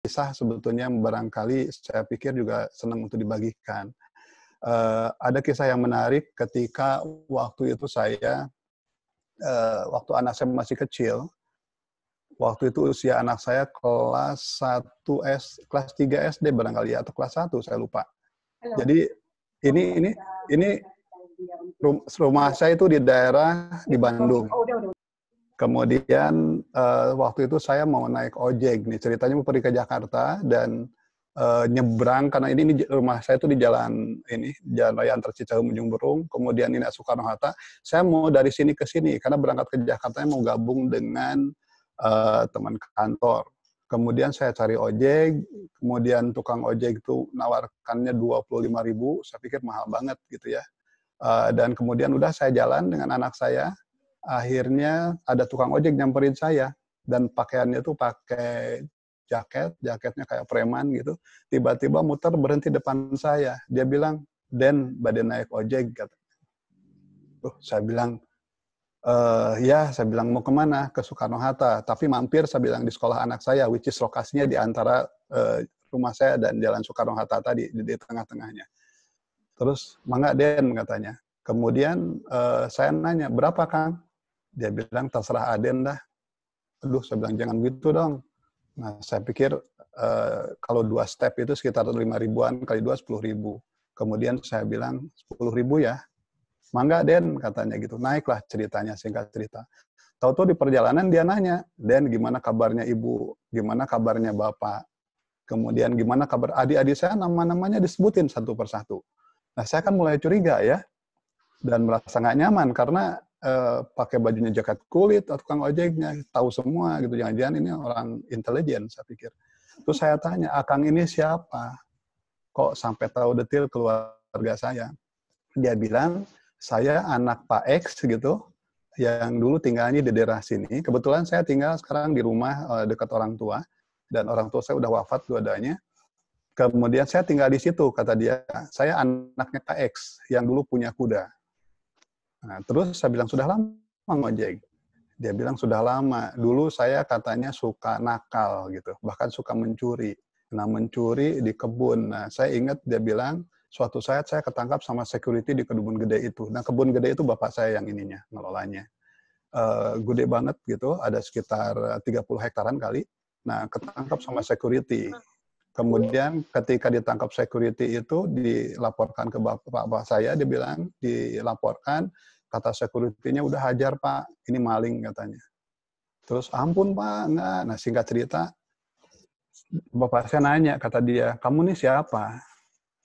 kisah sebetulnya barangkali saya pikir juga senang untuk dibagikan. Ada kisah yang menarik ketika waktu itu saya, waktu anak saya masih kecil, waktu itu usia anak saya kelas 3 SD barangkali atau kelas 1 saya lupa. Jadi ini rumah saya itu di daerah di Bandung. Kemudian waktu itu saya mau naik ojek nih, ceritanya mau pergi ke Jakarta dan nyebrang karena ini rumah saya itu di jalan raya antar Cicahem Ujung Berung, kemudian ini Soekarno-Hatta. Saya mau dari sini ke sini karena berangkat ke Jakarta mau gabung dengan teman kantor. Kemudian saya cari ojek, kemudian tukang ojek itu nawarkannya 25.000, saya pikir mahal banget gitu ya. Dan kemudian udah saya jalan dengan anak saya. Akhirnya ada tukang ojek nyamperin saya dan pakaiannya tuh pakai jaketnya kayak preman gitu. Tiba-tiba muter berhenti depan saya. Dia bilang, "Den, badan naik ojek." Kata. Saya bilang, ya, saya bilang mau kemana? Ke Soekarno-Hatta. Tapi mampir, saya bilang di sekolah anak saya, which is lokasinya di antara rumah saya dan Jalan Soekarno-Hatta tadi di tengah-tengahnya. Terus, "Mangga Den," katanya. Kemudian saya nanya, "Berapa Kang?" Dia bilang, "Terserah Aden dah." Aduh, saya bilang, "Jangan gitu dong." Nah, saya pikir kalau 2 step itu sekitar 5.000-an, kali 2, 10.000. Kemudian saya bilang, 10.000 ya? "Mangga Den," katanya gitu. Naiklah ceritanya, singkat cerita. Tahu-tahu di perjalanan dia nanya, "Den, gimana kabarnya Ibu? Gimana kabarnya Bapak? Kemudian gimana kabar adik-adik saya?" Nama-namanya disebutin satu persatu. Nah, saya kan mulai curiga ya, dan merasa nggak nyaman karena pakai bajunya jaket kulit, tukang ojeknya tahu semua gitu, jangan-jangan ini orang intelijen saya pikir. Terus saya tanya, "Akang ini siapa? Kok sampai tahu detil keluarga saya?" Dia bilang, "Saya anak Pak X gitu, yang dulu tinggalnya di daerah sini. Kebetulan saya tinggal sekarang di rumah dekat orang tua, dan orang tua saya udah wafat dua-duanya. Kemudian saya tinggal di situ," kata dia. "Saya anaknya Pak X, yang dulu punya kuda." Nah, terus saya bilang, "Sudah lama ngojek?" Dia bilang, "Sudah lama. Dulu saya katanya suka nakal gitu, bahkan suka mencuri. Nah, mencuri di kebun." Nah, saya ingat dia bilang, suatu saat saya ketangkap sama security di kebun gede itu. Nah, kebun gede itu bapak saya yang ininya, ngelolanya. Gede banget gitu, ada sekitar 30 hektaran kali. Nah, ketangkap sama security. Kemudian ketika ditangkap security itu dilaporkan ke bapak saya, dia bilang dilaporkan, kata security-nya, "Udah hajar Pak, ini maling," katanya. Terus, "Ampun Pak, enggak." Nah, singkat cerita, bapak saya nanya, kata dia, "Kamu nih siapa?"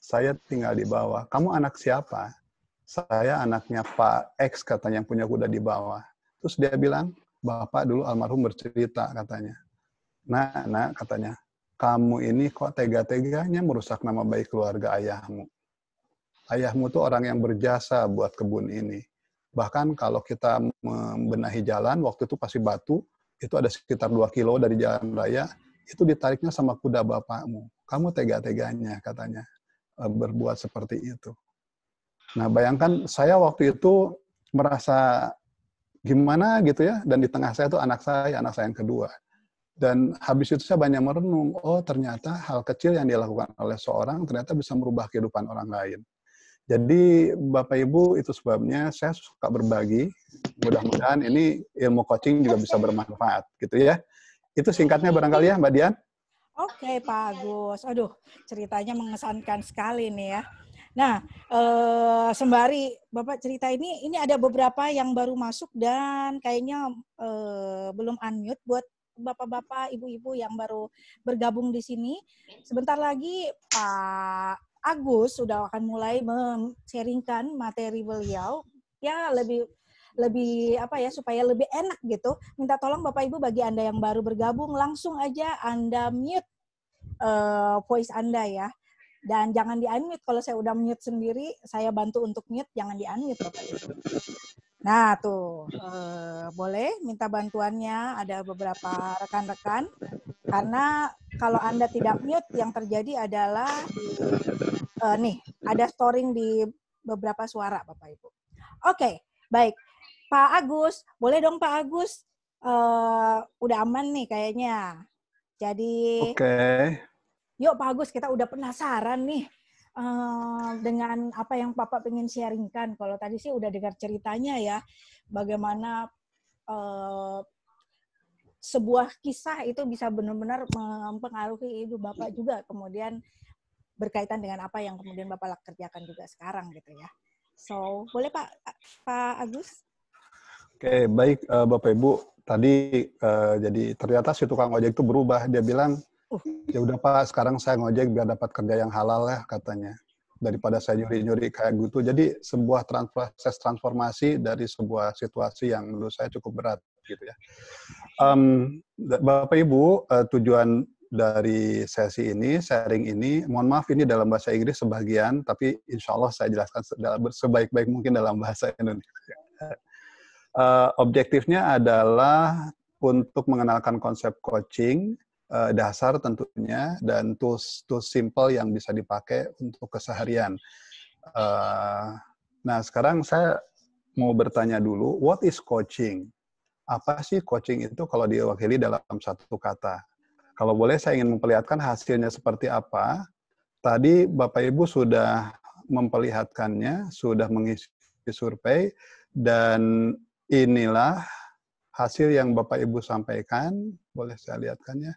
"Saya tinggal di bawah." "Kamu anak siapa?" "Saya anaknya Pak X," katanya, "yang punya kuda di bawah." Terus dia bilang, "Bapak dulu almarhum bercerita," katanya. Nak," katanya, "kamu ini kok tega-teganya merusak nama baik keluarga ayahmu. Ayahmu tuh orang yang berjasa buat kebun ini. Bahkan kalau kita membenahi jalan, waktu itu pasti batu, itu ada sekitar 2 kilo dari jalan raya, itu ditariknya sama kuda bapakmu. Kamu tega-teganya," katanya, "berbuat seperti itu." Nah, bayangkan saya waktu itu merasa gimana gitu ya, dan di tengah saya tuh anak saya yang kedua. Dan habis itu saya banyak merenung, oh ternyata hal kecil yang dilakukan oleh seorang ternyata bisa merubah kehidupan orang lain. Jadi Bapak Ibu, itu sebabnya saya suka berbagi. Mudah-mudahan ini ilmu coaching juga bisa bermanfaat gitu ya. Itu singkatnya barangkali ya Mbak Dian. Oke Pak Agus, aduh ceritanya mengesankan sekali nih ya. Nah, sembari Bapak cerita ini ada beberapa yang baru masuk dan kayaknya belum unmute buat Bapak-bapak, Ibu-ibu yang baru bergabung di sini. Sebentar lagi Pak Agus sudah akan mulai men-sharingkan materi beliau ya lebih apa ya supaya lebih enak gitu. Minta tolong Bapak Ibu bagi Anda yang baru bergabung langsung aja Anda mute voice Anda ya. Dan jangan di-unmute kalau saya udah mute sendiri, saya bantu untuk mute, jangan di-unmute Bapak Ibu. Nah, tuh. Boleh minta bantuannya ada beberapa rekan-rekan karena kalau Anda tidak mute yang terjadi adalah nih, ada storing di beberapa suara Bapak Ibu. Oke, baik. Pak Agus, boleh dong Pak Agus? Udah aman nih kayaknya. Jadi, Oke. yuk Pak Agus, kita udah penasaran nih dengan apa yang Bapak pengen sharingkan. Kalau tadi sih udah dengar ceritanya ya, bagaimana sebuah kisah itu bisa benar-benar mempengaruhi hidup Bapak juga, kemudian berkaitan dengan apa yang kemudian Bapak kerjakan juga sekarang gitu ya. So, boleh Pak Agus? Oke, baik Bapak Ibu. Tadi jadi ternyata si tukang ojek itu berubah. Dia bilang, ya udah Pak, sekarang saya ngojek biar dapat kerja yang halal ya katanya. Daripada saya nyuri-nyuri kayak gitu. Jadi sebuah proses transformasi dari sebuah situasi yang menurut saya cukup berat gitu ya. Bapak Ibu, tujuan dari sesi ini, sharing ini, mohon maaf ini dalam bahasa Inggris sebagian, tapi insya Allah saya jelaskan sebaik-baik mungkin dalam bahasa Indonesia. Objektifnya adalah untuk mengenalkan konsep coaching, dasar tentunya, dan tools simple yang bisa dipakai untuk keseharian. Nah, sekarang saya mau bertanya dulu, what is coaching? Apa sih coaching itu kalau diwakili dalam satu kata? Kalau boleh saya ingin memperlihatkan hasilnya seperti apa. Tadi Bapak Ibu sudah memperlihatkannya, sudah mengisi survei, dan inilah hasil yang Bapak Ibu sampaikan. Boleh saya lihatkannya?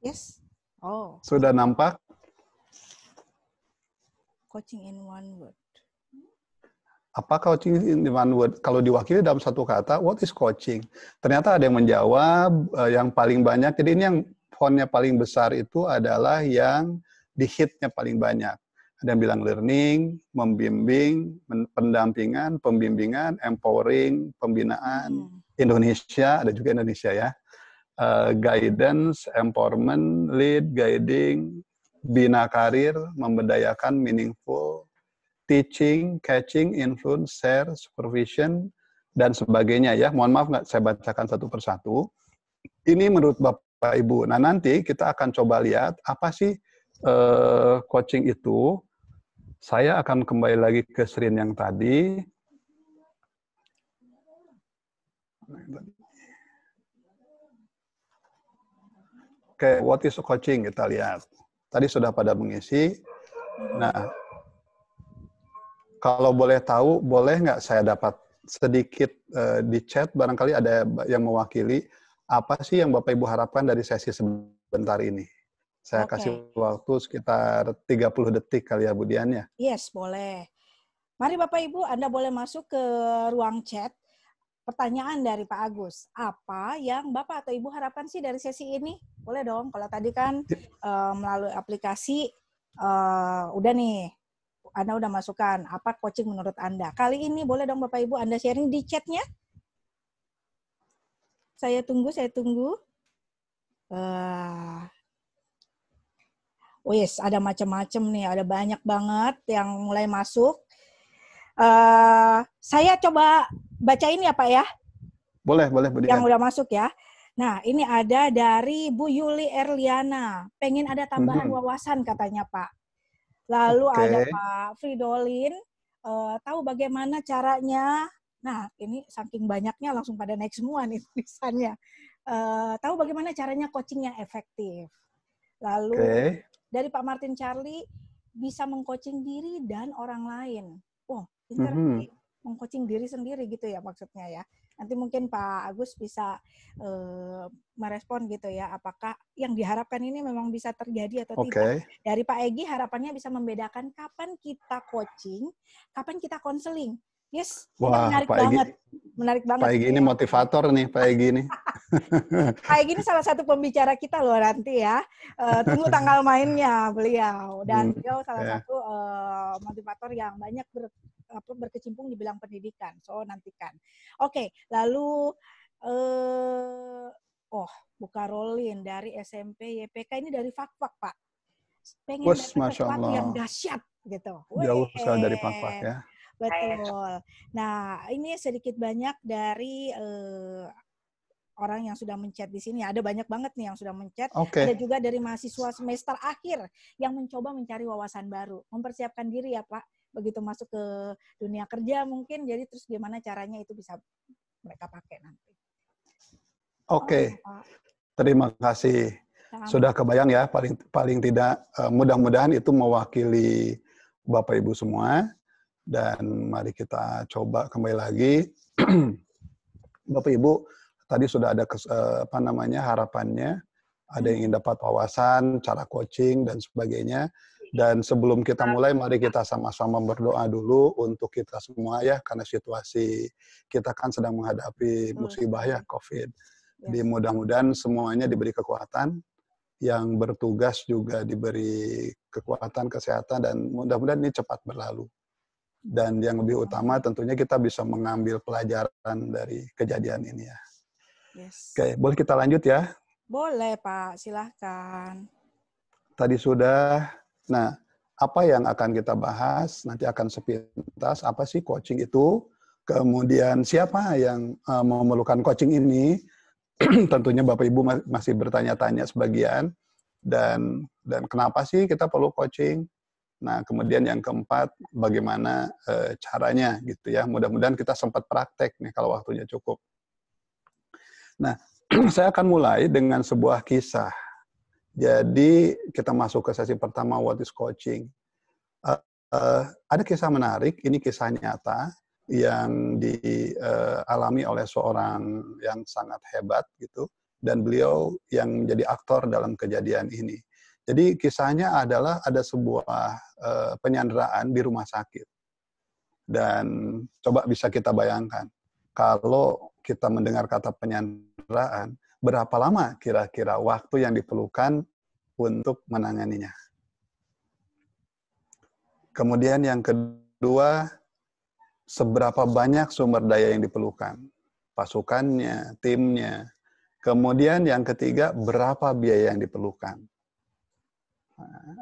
Yes. Oh. Sudah nampak? Coaching in one word. Apa coaching in one word? Kalau diwakili dalam satu kata, what is coaching? Ternyata ada yang menjawab, yang paling banyak. Jadi ini yang fontnya paling besar itu adalah yang di hit-nya paling banyak. Ada yang bilang learning, membimbing, pendampingan, pembimbingan, empowering, pembinaan, Indonesia, ada juga Indonesia ya. Guidance, empowerment, lead, guiding, bina karir, memberdayakan, meaningful, teaching, catching, influence, share, supervision, dan sebagainya ya. Mohon maaf nggak saya bacakan satu persatu. Ini menurut Bapak Ibu. Nah nanti kita akan coba lihat apa sih coaching itu. Saya akan kembali lagi ke screen yang tadi. Oke, what is coaching? Kita lihat. Tadi sudah pada mengisi. Nah, kalau boleh tahu, boleh nggak saya dapat sedikit di chat, barangkali ada yang mewakili, apa sih yang Bapak Ibu harapkan dari sesi sebentar ini? Saya kasih waktu sekitar 30 detik kali ya, Bu Dian ya? Yes, boleh. Mari Bapak Ibu, Anda boleh masuk ke ruang chat. Pertanyaan dari Pak Agus, apa yang Bapak atau Ibu harapkan sih dari sesi ini? Boleh dong, kalau tadi kan melalui aplikasi, udah nih, Anda udah masukkan, apa coaching menurut Anda? Kali ini boleh dong Bapak Ibu Anda sharing di chatnya? Saya tunggu. Wis, ada macam-macam nih, ada banyak banget yang mulai masuk. Saya coba bacain ya Pak ya. Boleh Bu Dian. Yang udah masuk ya. Nah, ini ada dari Bu Yuli Erliana. Pengen ada tambahan wawasan katanya Pak. Lalu ada Pak Fridolin. Tahu bagaimana caranya. Nah, ini saking banyaknya langsung pada naik semua nih tulisannya. Tahu bagaimana caranya coaching yang efektif. Lalu dari Pak Martin Charlie, bisa mengcoaching diri dan orang lain. Oh, pintar mengcoaching diri sendiri gitu ya maksudnya ya. Nanti mungkin Pak Agus bisa merespon gitu ya, apakah yang diharapkan ini memang bisa terjadi atau tidak. Dari Pak Egi harapannya bisa membedakan kapan kita coaching, kapan kita konseling. Yes, wah, menarik Pak banget. Egi, Menarik banget. Pak Egi ini motivator nih, Pak Egi ini. Pak Egi ini salah satu pembicara kita loh nanti ya. Tunggu tanggal mainnya beliau. Dan beliau salah satu motivator yang banyak berkecimpung di bidang pendidikan. So, nantikan. Oke, lalu Buka Rolin dari SMP YPK ini dari Fakfak, Pak. Pengen dapat sesuatu yang dahsyat gitu. Jauh sekali dari Fakfak ya. Betul. Nah, ini sedikit banyak dari orang yang sudah menchat di sini. Ada banyak banget nih yang sudah menchat. Ada juga dari mahasiswa semester akhir yang mencoba mencari wawasan baru. Mempersiapkan diri ya Pak. Begitu masuk ke dunia kerja mungkin. Jadi terus gimana caranya itu bisa mereka pakai nanti. Terima kasih. Sudah kebayang ya, paling tidak mudah-mudahan itu mewakili Bapak Ibu semua. Dan mari kita coba kembali lagi. Bapak Ibu, tadi sudah ada harapannya, ada yang ingin dapat wawasan, cara coaching dan sebagainya. Dan sebelum kita mulai, mari kita sama-sama berdoa dulu untuk kita semua ya, karena situasi kita kan sedang menghadapi musibah ya, COVID. Jadi mudah-mudahan semuanya diberi kekuatan, yang bertugas juga diberi kekuatan, kesehatan, dan mudah-mudahan ini cepat berlalu. Dan yang lebih utama tentunya kita bisa mengambil pelajaran dari kejadian ini ya. Oke, boleh kita lanjut ya? Boleh Pak, silahkan. Tadi sudah, nah apa yang akan kita bahas, nanti akan sepintas, apa sih coaching itu, kemudian siapa yang memerlukan coaching ini, tentunya Bapak Ibu masih bertanya-tanya sebagian, dan kenapa sih kita perlu coaching? Nah, kemudian yang keempat, bagaimana caranya gitu ya. Mudah-mudahan kita sempat praktek nih kalau waktunya cukup. Nah, saya akan mulai dengan sebuah kisah. Jadi kita masuk ke sesi pertama, what is coaching? Ada kisah menarik, ini kisah nyata yang dialami oleh seorang yang sangat hebat gitu, dan beliau yang menjadi aktor dalam kejadian ini. Jadi kisahnya adalah ada sebuah penyanderaan di rumah sakit. Dan coba bisa kita bayangkan, kalau kita mendengar kata penyanderaan, berapa lama kira-kira waktu yang diperlukan untuk menanganinya. Kemudian yang kedua, seberapa banyak sumber daya yang diperlukan. Pasukannya, timnya. Kemudian yang ketiga, berapa biaya yang diperlukan.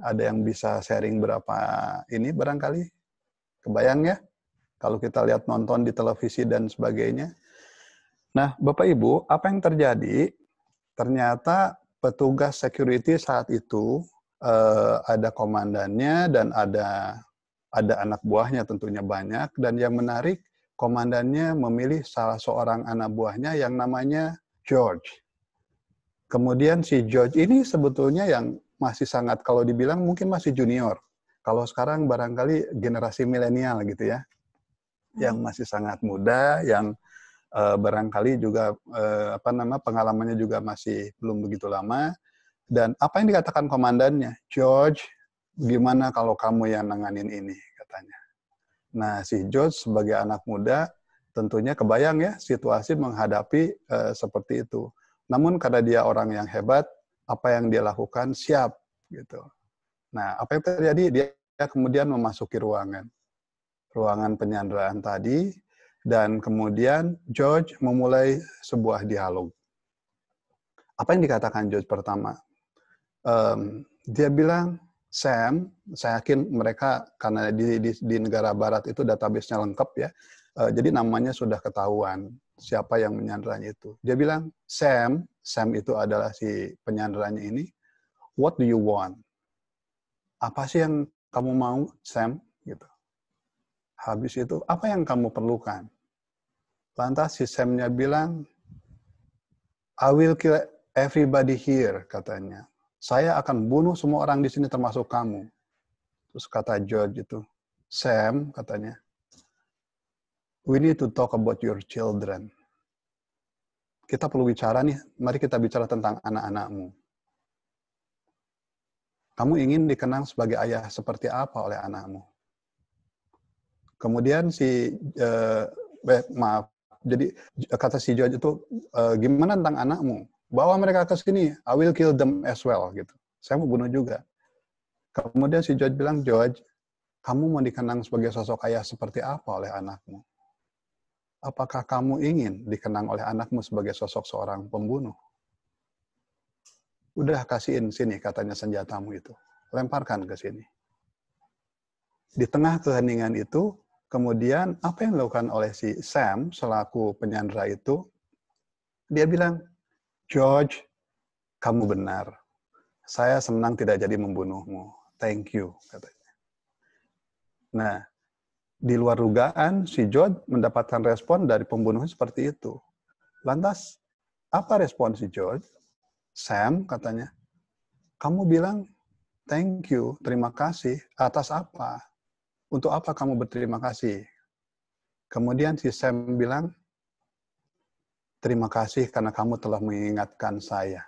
Ada yang bisa sharing berapa ini barangkali? Kebayang ya? Kalau kita lihat nonton di televisi dan sebagainya. Nah, Bapak Ibu, apa yang terjadi? Ternyata petugas security saat itu ada komandannya dan ada anak buahnya tentunya banyak. Dan yang menarik, komandannya memilih salah seorang anak buahnya yang namanya George. Kemudian si George ini sebetulnya yang masih sangat, kalau dibilang mungkin masih junior. Kalau sekarang barangkali generasi milenial gitu ya. Yang masih sangat muda, yang barangkali juga pengalamannya juga masih belum begitu lama. Dan apa yang dikatakan komandannya? George, gimana kalau kamu yang nanganin ini, katanya. Nah, si George sebagai anak muda tentunya kebayang ya situasi menghadapi seperti itu. Namun karena dia orang yang hebat, apa yang dia lakukan siap gitu. Nah, apa yang terjadi? Dia kemudian memasuki ruangan penyanderaan tadi, dan kemudian George memulai sebuah dialog. Apa yang dikatakan George pertama? Dia bilang, Sam, saya yakin mereka karena di negara barat itu database-nya lengkap ya, jadi namanya sudah ketahuan siapa yang menyanderanya itu. Dia bilang, Sam itu adalah si penyanderanya ini, what do you want? Apa sih yang kamu mau, Sam? Gitu. Habis itu, apa yang kamu perlukan? Lantas si Sam-nya bilang, I will kill everybody here, katanya. Saya akan bunuh semua orang di sini termasuk kamu. Terus kata George itu, Sam, katanya, we need to talk about your children. Kita perlu bicara nih, mari kita bicara tentang anak-anakmu. Kamu ingin dikenang sebagai ayah seperti apa oleh anakmu? Kemudian jadi kata si George itu, gimana tentang anakmu? Bawa mereka ke sini, I will kill them as well. Gitu. Saya mau bunuh juga. Kemudian si George bilang, George, kamu mau dikenang sebagai sosok ayah seperti apa oleh anakmu? Apakah kamu ingin dikenang oleh anakmu sebagai sosok seorang pembunuh? Udah kasihin sini, katanya senjatamu itu. Lemparkan ke sini. Di tengah keheningan itu, kemudian apa yang dilakukan oleh si Sam selaku penyandera itu? Dia bilang, George, kamu benar. Saya senang tidak jadi membunuhmu. Thank you, katanya. Nah, di luar dugaan, si George mendapatkan respon dari pembunuhnya seperti itu. Lantas, apa respon si George? Sam, katanya, kamu bilang thank you, terima kasih, atas apa? Untuk apa kamu berterima kasih? Kemudian si Sam bilang, terima kasih karena kamu telah mengingatkan saya.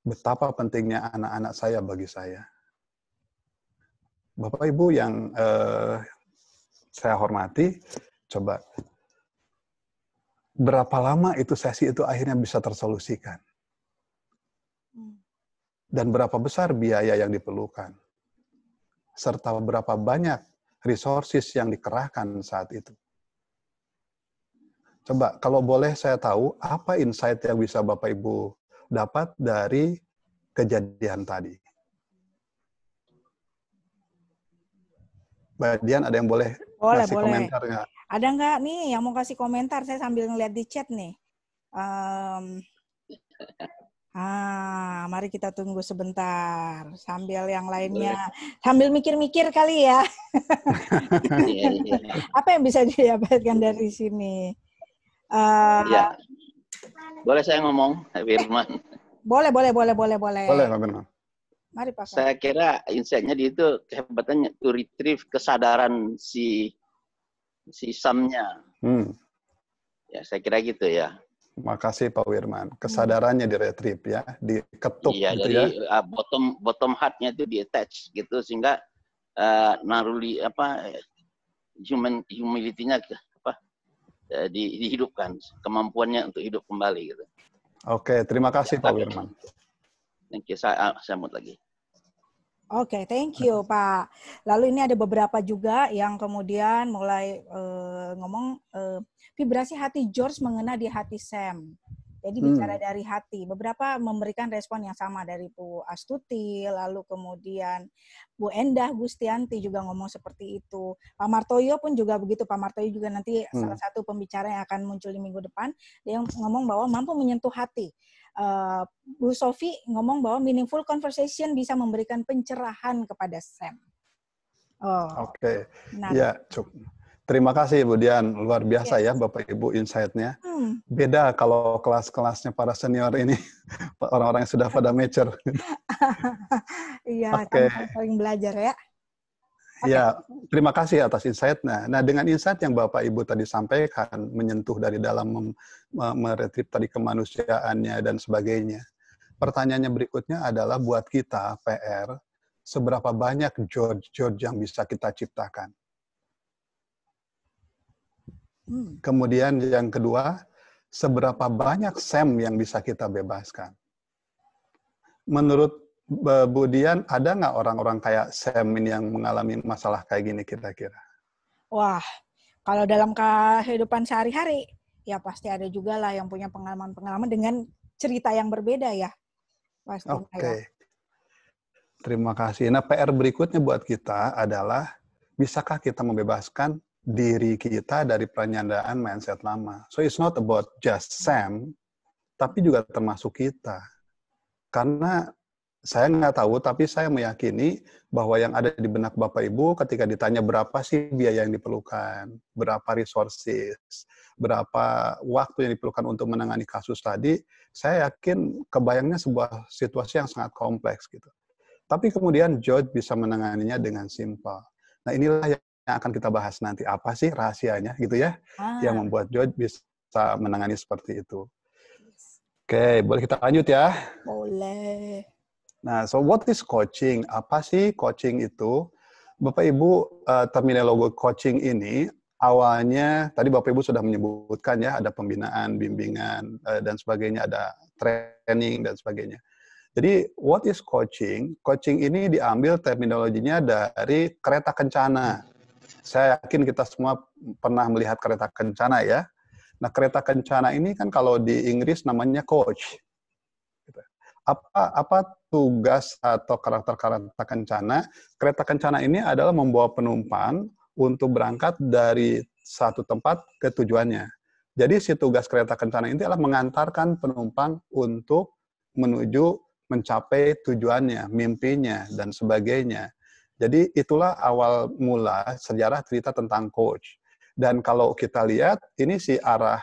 Betapa pentingnya anak-anak saya bagi saya. Bapak Ibu yang saya hormati, coba berapa lama itu sesi itu akhirnya bisa tersolusikan? Dan berapa besar biaya yang diperlukan? Serta berapa banyak resources yang dikerahkan saat itu? Coba, kalau boleh saya tahu, apa insight yang bisa Bapak Ibu dapat dari kejadian tadi? Mbak Dian, ada yang boleh ngasih komentar nggak? Ada nggak nih yang mau kasih komentar? Saya sambil ngeliat di chat nih. Mari kita tunggu sebentar. Sambil yang lainnya, sambil mikir-mikir kali ya. Apa yang bisa didapatkan dari sini? Ya. Boleh saya ngomong, Firman? Boleh. Boleh, Pak Firman. Mari, Pak. Saya kira insight-nya di itu kehebatannya to retrieve kesadaran si Samnya. Ya, saya kira gitu ya. Makasih Pak Wirman. Kesadarannya di-retrieve ya, diketuk iya, gitu dari, ya. Bottom heart-nya itu di-attach gitu sehingga naruli human humility-nya dihidupkan, kemampuannya untuk hidup kembali gitu. Oke, terima kasih Pak Wirman. Thank you. Saya sambut lagi. Oke, thank you Pak. Lalu ini ada beberapa juga yang kemudian mulai ngomong vibrasi hati George mengena di hati Sam. Jadi bicara dari hati. Beberapa memberikan respon yang sama dari Bu Astuti, lalu kemudian Bu Endah Gustianti juga ngomong seperti itu. Pak Martoyo pun juga begitu. Pak Martoyo juga nanti salah satu pembicara yang akan muncul di minggu depan. Dia ngomong bahwa mampu menyentuh hati. Bu Sofi ngomong bahwa meaningful conversation bisa memberikan pencerahan kepada Sam. Oke. Ya, terima kasih Bu Dian. Luar biasa ya Bapak Ibu insight-nya. Beda kalau kelas-kelasnya para senior ini, orang-orang yang sudah pada mature. Iya, okay. Saling belajar ya. Okay. Ya, terima kasih atas insight-nya. Nah, dengan insight yang Bapak Ibu tadi sampaikan, menyentuh dari dalam meretrieve tadi kemanusiaannya dan sebagainya. Pertanyaannya berikutnya adalah buat kita, PR, seberapa banyak George yang bisa kita ciptakan? Kemudian yang kedua, seberapa banyak Sam yang bisa kita bebaskan? Menurut Bu Dian, ada nggak orang-orang kayak Sam ini yang mengalami masalah kayak gini kira-kira? Wah, kalau dalam kehidupan sehari-hari, ya pasti ada juga lah yang punya pengalaman-pengalaman dengan cerita yang berbeda ya. Oke. Terima kasih. Nah, PR berikutnya buat kita adalah, bisakah kita membebaskan diri kita dari penyandaan mindset lama? So, it's not about just Sam, tapi juga termasuk kita. Karena saya nggak tahu, tapi saya meyakini bahwa yang ada di benak Bapak Ibu ketika ditanya berapa sih biaya yang diperlukan, berapa resources, berapa waktu yang diperlukan untuk menangani kasus tadi, saya yakin kebayangnya sebuah situasi yang sangat kompleks gitu. Tapi kemudian George bisa menanganinya dengan simpel. Nah, inilah yang akan kita bahas nanti. Apa sih rahasianya gitu ya, yang membuat George bisa menangani seperti itu. Oke, boleh kita lanjut ya? Boleh. Nah, so what is coaching? Apa sih coaching itu? Bapak Ibu, terminologi coaching ini awalnya, tadi Bapak Ibu sudah menyebutkan ya, ada pembinaan, bimbingan, dan sebagainya, ada training, dan sebagainya. Jadi, what is coaching? Coaching ini diambil terminologinya dari kereta kencana. Saya yakin kita semua pernah melihat kereta kencana ya. Nah, kereta kencana ini kan kalau di Inggris namanya coach. Apa tugas atau karakter kereta kencana? Kereta kencana ini adalah membawa penumpang untuk berangkat dari satu tempat ke tujuannya. Jadi si tugas kereta kencana ini adalah mengantarkan penumpang untuk menuju mencapai tujuannya, mimpinya, dan sebagainya. Jadi itulah awal mula sejarah cerita tentang coach. Dan kalau kita lihat, ini si arah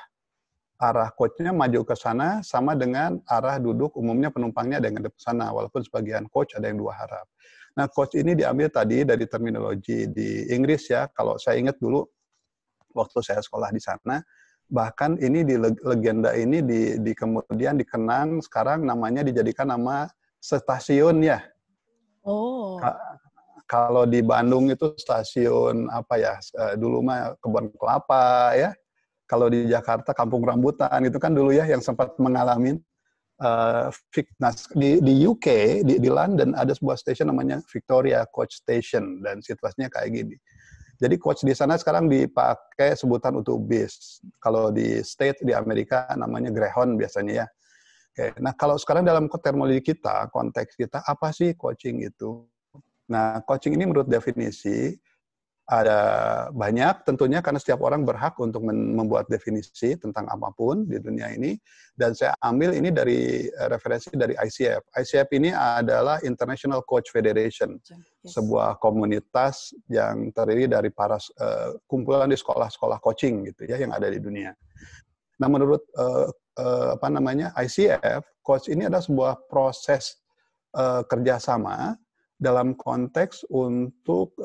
arah coach-nya maju ke sana sama dengan arah duduk umumnya penumpangnya ada yang ngadep ke sana, walaupun sebagian coach ada yang dua harap. Nah, coach ini diambil tadi dari terminologi di Inggris ya. Kalau saya ingat dulu waktu saya sekolah di sana, bahkan ini di legenda ini di kemudian dikenang sekarang namanya dijadikan nama stasiun ya. Oh. Kalau di Bandung itu stasiun apa ya? Dulu mah Kebun Kelapa ya. Kalau di Jakarta Kampung Rambutan itu kan dulu ya yang sempat mengalami di UK di London ada sebuah stasiun namanya Victoria Coach Station dan situasinya kayak gini. Jadi coach di sana sekarang dipakai sebutan untuk bis. Kalau di state di Amerika namanya Greyhound biasanya ya. Oke. Nah, kalau sekarang dalam terminologi kita, konteks kita, apa sih coaching itu? Nah, coaching ini menurut definisi ada banyak tentunya karena setiap orang berhak untuk membuat definisi tentang apapun di dunia ini. Dan saya ambil ini dari referensi dari ICF. ICF ini adalah International Coach Federation, sebuah komunitas yang terdiri dari para kumpulan di sekolah-sekolah coaching gitu ya yang ada di dunia. Nah, menurut ICF, coach ini adalah sebuah proses kerjasama dalam konteks untuk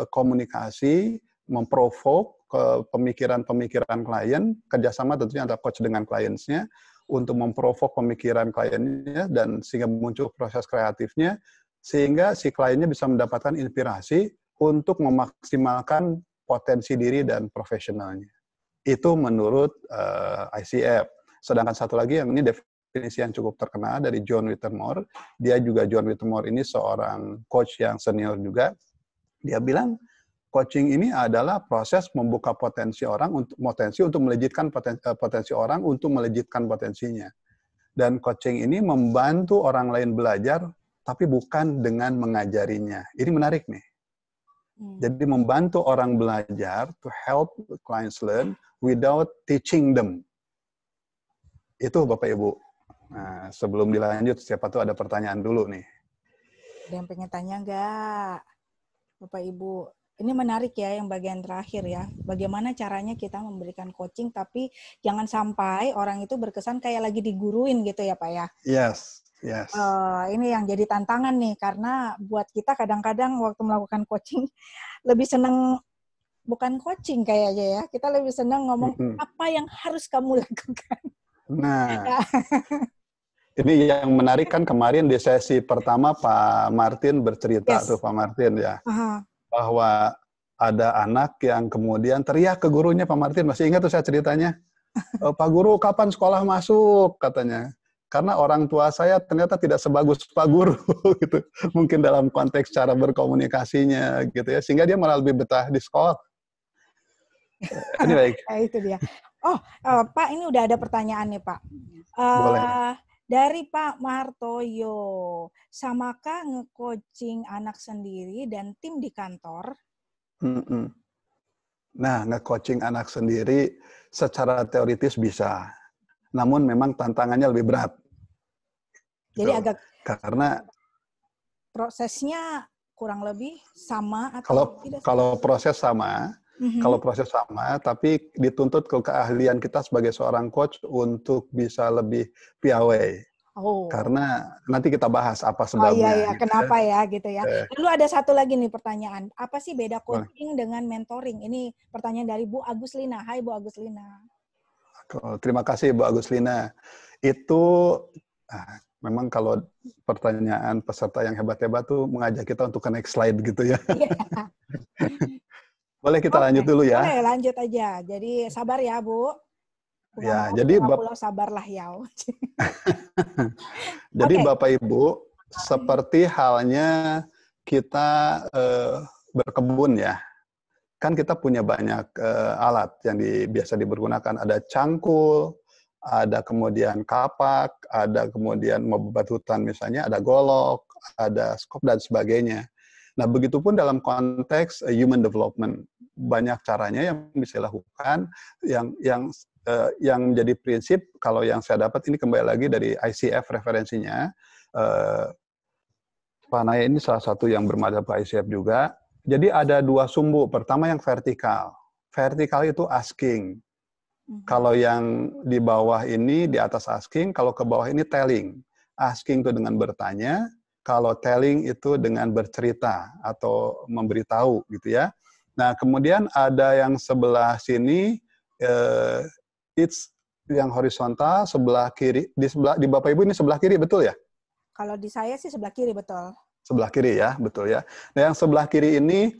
komunikasi, memprovok pemikiran-pemikiran klien, kerjasama tentunya antara coach dengan kliennya, untuk memprovok pemikiran kliennya, dan sehingga muncul proses kreatifnya, sehingga si kliennya bisa mendapatkan inspirasi untuk memaksimalkan potensi diri dan profesionalnya. Itu menurut ICF. Sedangkan satu lagi yang ini definisi yang cukup terkenal dari John Whittemore. John Whittemore ini seorang coach yang senior juga. Dia bilang coaching ini adalah proses membuka potensi untuk melejitkan potensi orang untuk melejitkan potensinya. Dan coaching ini membantu orang lain belajar tapi bukan dengan mengajarinya. Ini menarik nih. Jadi membantu orang belajar to help clients learn without teaching them. Itu Bapak Ibu. Nah, sebelum dilanjut, siapa tuh ada pertanyaan dulu nih. Ada yang pengen tanya nggak, Bapak Ibu? Ini menarik ya yang bagian terakhir ya. Bagaimana caranya kita memberikan coaching, tapi jangan sampai orang itu berkesan kayak lagi diguruin gitu ya Pak ya? Yes. Ini yang jadi tantangan nih, karena buat kita kadang-kadang waktu melakukan coaching, lebih senang bukan coaching kayaknya ya. Kita lebih senang ngomong apa yang harus kamu lakukan. Nah, ini yang menarik kan kemarin di sesi pertama Pak Martin bercerita tuh Pak Martin ya, bahwa ada anak yang kemudian teriak ke gurunya. Pak Martin masih ingat tuh saya ceritanya, Pak Guru kapan sekolah masuk katanya, karena orang tua saya ternyata tidak sebagus Pak Guru gitu, mungkin dalam konteks cara berkomunikasinya gitu ya, sehingga dia malah lebih betah di sekolah. Ini baik. Itu dia. Oh, Pak, ini udah ada pertanyaan nih, Pak. Boleh. Dari Pak Martoyo, samakah nge-coaching anak sendiri dan tim di kantor? Nah, nge-coaching anak sendiri secara teoritis bisa. Namun memang tantangannya lebih berat. Jadi gitu. agak karena prosesnya kurang lebih sama atau tidak sama? Kalau proses sama, tapi dituntut keahlian kita sebagai seorang coach untuk bisa lebih piawai. Karena nanti kita bahas apa sebabnya. Iya, gitu kenapa ya gitu ya. Lalu ada satu lagi nih pertanyaan. Apa sih beda coaching dengan mentoring? Ini pertanyaan dari Bu Aguslina. Hai Bu Aguslina. Terima kasih Bu Aguslina. Itu memang kalau pertanyaan peserta yang hebat-hebat tuh mengajak kita untuk ke next slide gitu ya. Boleh kita lanjut dulu ya. Boleh lanjut aja. Jadi sabar ya Bu. Ya, jadi sabarlah ya. Jadi Bapak Ibu, seperti halnya kita berkebun ya. Kan kita punya banyak alat yang biasa dipergunakan. Ada cangkul, ada kemudian kapak, ada kemudian membuat hutan misalnya, ada golok, ada skop dan sebagainya. Nah, begitupun dalam konteks human development, banyak caranya yang bisa dilakukan, yang menjadi prinsip, kalau yang saya dapat ini kembali lagi dari ICF referensinya, Pak Naya ini salah satu yang bermadhab ke ICF juga. Jadi ada dua sumbu, pertama yang vertikal. Vertikal itu asking. Kalau yang di bawah ini, di atas asking, kalau ke bawah ini telling. Asking itu dengan bertanya, kalau telling itu dengan bercerita atau memberitahu gitu ya. Nah, kemudian ada yang sebelah sini, it's yang horizontal, sebelah kiri, di Bapak Ibu ini sebelah kiri, betul ya? Kalau di saya sih sebelah kiri, betul. Sebelah kiri ya, betul ya. Nah, yang sebelah kiri ini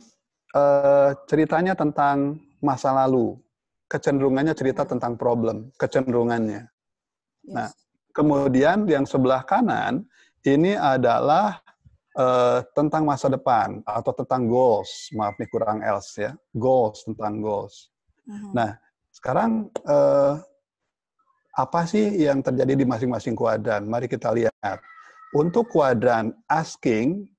ceritanya tentang masa lalu. Kecenderungannya cerita tentang problem, kecenderungannya. Yes. Nah, kemudian yang sebelah kanan ini adalah tentang masa depan atau tentang goals. Maaf nih kurang else ya. Goals, tentang goals. Nah, sekarang apa sih yang terjadi di masing-masing kuadran? Mari kita lihat. Untuk kuadran asking,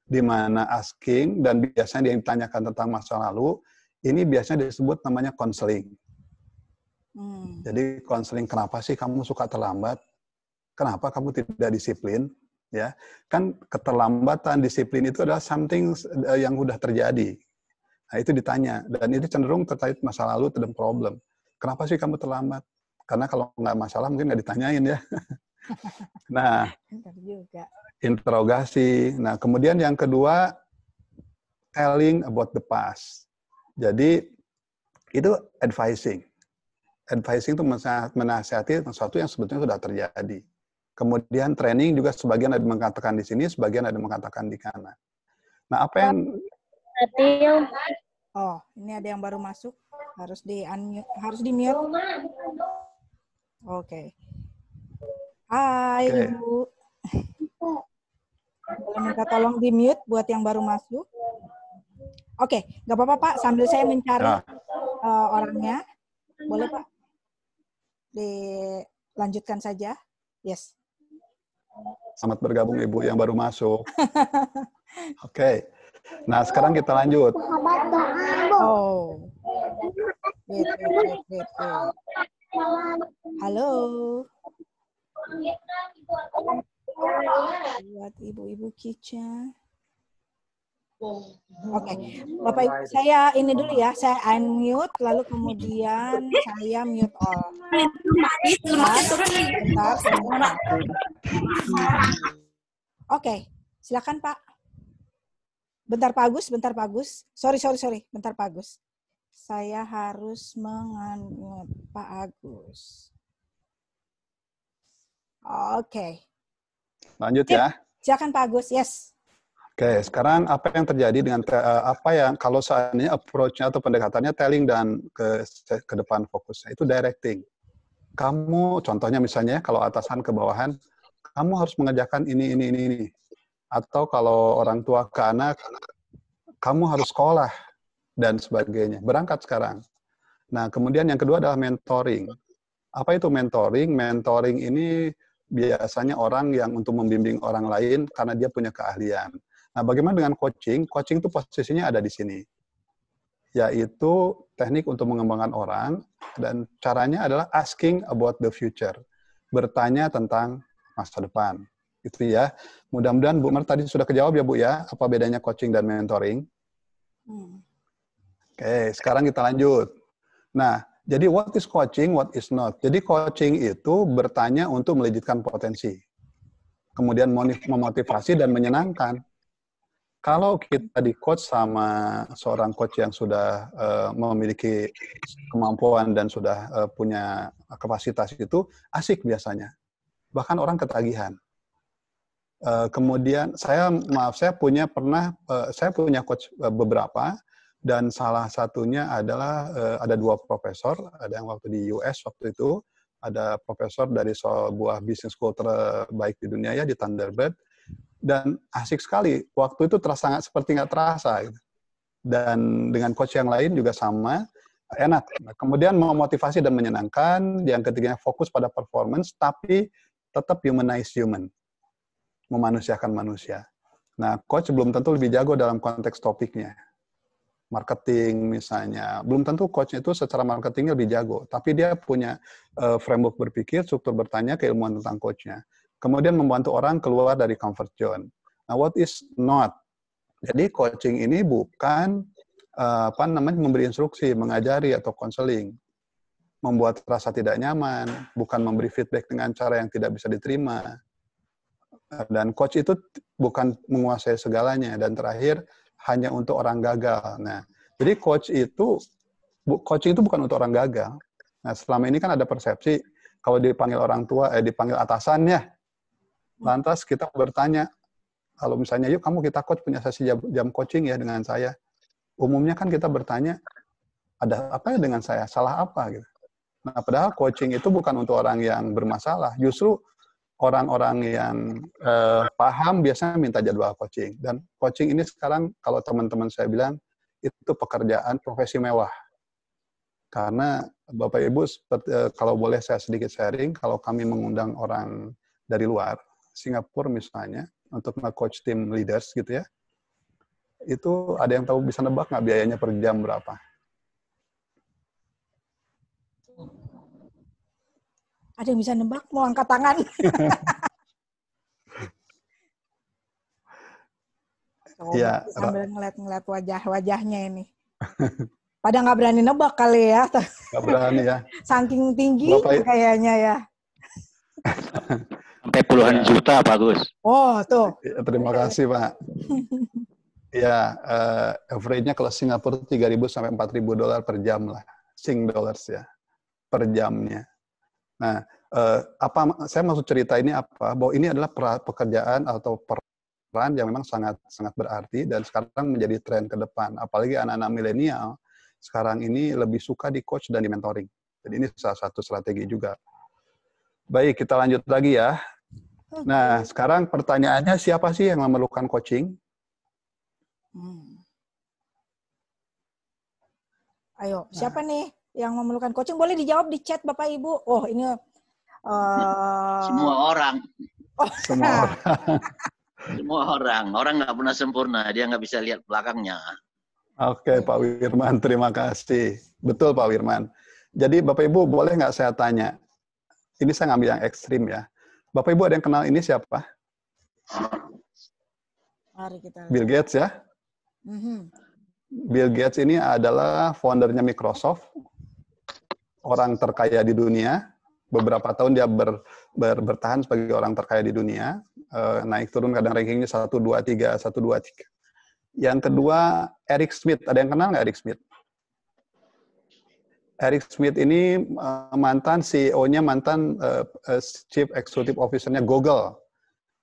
di mana asking dan biasanya yang ditanyakan tentang masa lalu, ini biasanya disebut namanya konseling. Jadi konseling, kenapa sih kamu suka terlambat? Kenapa kamu tidak disiplin? Ya, kan keterlambatan disiplin itu adalah something yang sudah terjadi. Nah, itu ditanya dan itu cenderung terkait masa lalu dan problem. Kenapa sih kamu terlambat? Karena kalau nggak masalah mungkin nggak ditanyain ya. Nah, interogasi. Nah, kemudian yang kedua, telling about the past. Jadi itu advising. Advising itu menasihati sesuatu yang sebetulnya sudah terjadi. Kemudian training juga sebagian ada mengatakan di sini, sebagian ada mengatakan di kanan. Nah, apa yang... Oh, ini ada yang baru masuk. Harus di-mute. Oke. Hai, Ibu. Boleh minta tolong di-mute buat yang baru masuk. Oke, nggak apa-apa Pak, sambil saya mencari orangnya. Boleh Pak? Dilanjutkan saja. Yes. Selamat bergabung Ibu yang baru masuk. Oke. Nah, sekarang kita lanjut. Oh. Wait. Halo. Buat ibu-ibu Kica. Oke, Bapak Ibu, saya ini dulu ya, saya unmute, lalu kemudian saya mute all. Bentar. Oke, silakan Pak. Bentar Pak Agus. Sorry. Bentar Pak Agus. Saya harus mengunmute Pak Agus. Oke. Lanjut ya. Silakan Pak Agus, yes. Oke, sekarang apa yang terjadi dengan apa yang kalau seandainya approach-nya atau pendekatannya telling dan ke depan fokusnya itu directing. Kamu contohnya misalnya kalau atasan ke bawahan, kamu harus mengerjakan ini. Atau kalau orang tua ke anak, kamu harus sekolah dan sebagainya. Berangkat sekarang. Nah, kemudian yang kedua adalah mentoring. Apa itu mentoring? Mentoring ini biasanya orang yang untuk membimbing orang lain karena dia punya keahlian. Nah, bagaimana dengan coaching? Coaching itu posisinya ada di sini, yaitu teknik untuk mengembangkan orang, dan caranya adalah asking about the future, bertanya tentang masa depan. Itu ya. Mudah-mudahan Bu Mer tadi sudah kejawab ya Bu ya, apa bedanya coaching dan mentoring. Oke, sekarang kita lanjut. Nah, jadi what is coaching, what is not? Jadi coaching itu bertanya untuk melejitkan potensi, kemudian memotivasi dan menyenangkan. Kalau kita di-coach sama seorang coach yang sudah memiliki kemampuan dan sudah punya kapasitas itu, asik biasanya. Bahkan orang ketagihan. Kemudian saya punya coach beberapa, dan salah satunya adalah ada 2 profesor, ada yang waktu di US waktu itu, ada profesor dari sebuah business school terbaik di dunia ya, di Thunderbird. Dan asik sekali. Waktu itu sangat seperti nggak terasa. Gitu. Dan dengan coach yang lain juga sama, enak. Kemudian memotivasi dan menyenangkan. Yang ketiganya fokus pada performance, tapi tetap humanize human. Memanusiakan manusia. Nah, coach belum tentu lebih jago dalam konteks topiknya. Marketing misalnya. Belum tentu coachnya itu secara marketingnya lebih jago. Tapi dia punya framework berpikir, struktur bertanya, keilmuan tentang coachnya. Kemudian membantu orang keluar dari comfort zone. Nah, what is not? Jadi coaching ini bukan memberi instruksi, mengajari atau konseling. membuat rasa tidak nyaman, bukan memberi feedback dengan cara yang tidak bisa diterima. Dan coach itu bukan menguasai segalanya. Dan terakhir, hanya untuk orang gagal. Nah, jadi coaching itu bukan untuk orang gagal. Nah, selama ini kan ada persepsi, kalau dipanggil orang tua, dipanggil atasannya, lantas kita bertanya, kalau misalnya, yuk kamu kita coach punya sesi jam coaching ya dengan saya. Umumnya kan kita bertanya, ada apa ya dengan saya? Salah apa? Gitu. Nah, padahal coaching itu bukan untuk orang yang bermasalah. Justru orang-orang yang paham biasanya minta jadwal coaching. Dan coaching ini sekarang, kalau teman-teman saya bilang, itu pekerjaan profesi mewah. Karena Bapak Ibu, kalau boleh saya sedikit sharing, kalau kami mengundang orang dari luar, Singapura misalnya, untuk nge-coach tim leaders gitu ya, itu ada yang tahu bisa nebak nggak biayanya per jam berapa? Ada yang bisa nebak? Mau angkat tangan? Ya, sambil ngeliat wajah-wajahnya ini. Pada nggak berani nebak kali ya? Nggak berani ya. Saking tinggi kayaknya ya. Sampai puluhan juta, Pak Gus. Oh, tuh. Ya, terima kasih, Pak. Ya, average-nya kalau Singapura 3.000 sampai 4.000 dolar per jam lah. Sing dollars ya, per jamnya. Nah, saya maksud cerita ini apa? Bahwa ini adalah pekerjaan atau peran yang memang sangat berarti dan sekarang menjadi tren ke depan. Apalagi anak-anak milenial sekarang ini lebih suka di coach dan di mentoring. Jadi ini salah satu strategi juga. Baik, kita lanjut lagi ya. Nah, sekarang pertanyaannya, siapa sih yang memerlukan coaching? Ayo, siapa nih yang memerlukan coaching? Boleh dijawab di chat, Bapak Ibu. Oh, ini semua orang. Semua orang. Semua orang. Orang nggak pernah sempurna. Dia nggak bisa lihat belakangnya. Oke, Pak Wirman, terima kasih. Betul, Pak Wirman. Jadi, Bapak Ibu, boleh nggak saya tanya? Ini saya ngambil yang ekstrim ya. Bapak Ibu ada yang kenal ini siapa? Mari kita lihat. Bill Gates ya. Bill Gates ini adalah foundernya Microsoft, orang terkaya di dunia. Beberapa tahun dia bertahan sebagai orang terkaya di dunia. Naik turun kadang rankingnya 1, 2, 3, 1, 2, 3. Yang kedua, Eric Schmidt. Ada yang kenal nggak Eric Schmidt? Eric Schmidt ini mantan CEO-nya, mantan Chief Executive Officer-nya Google.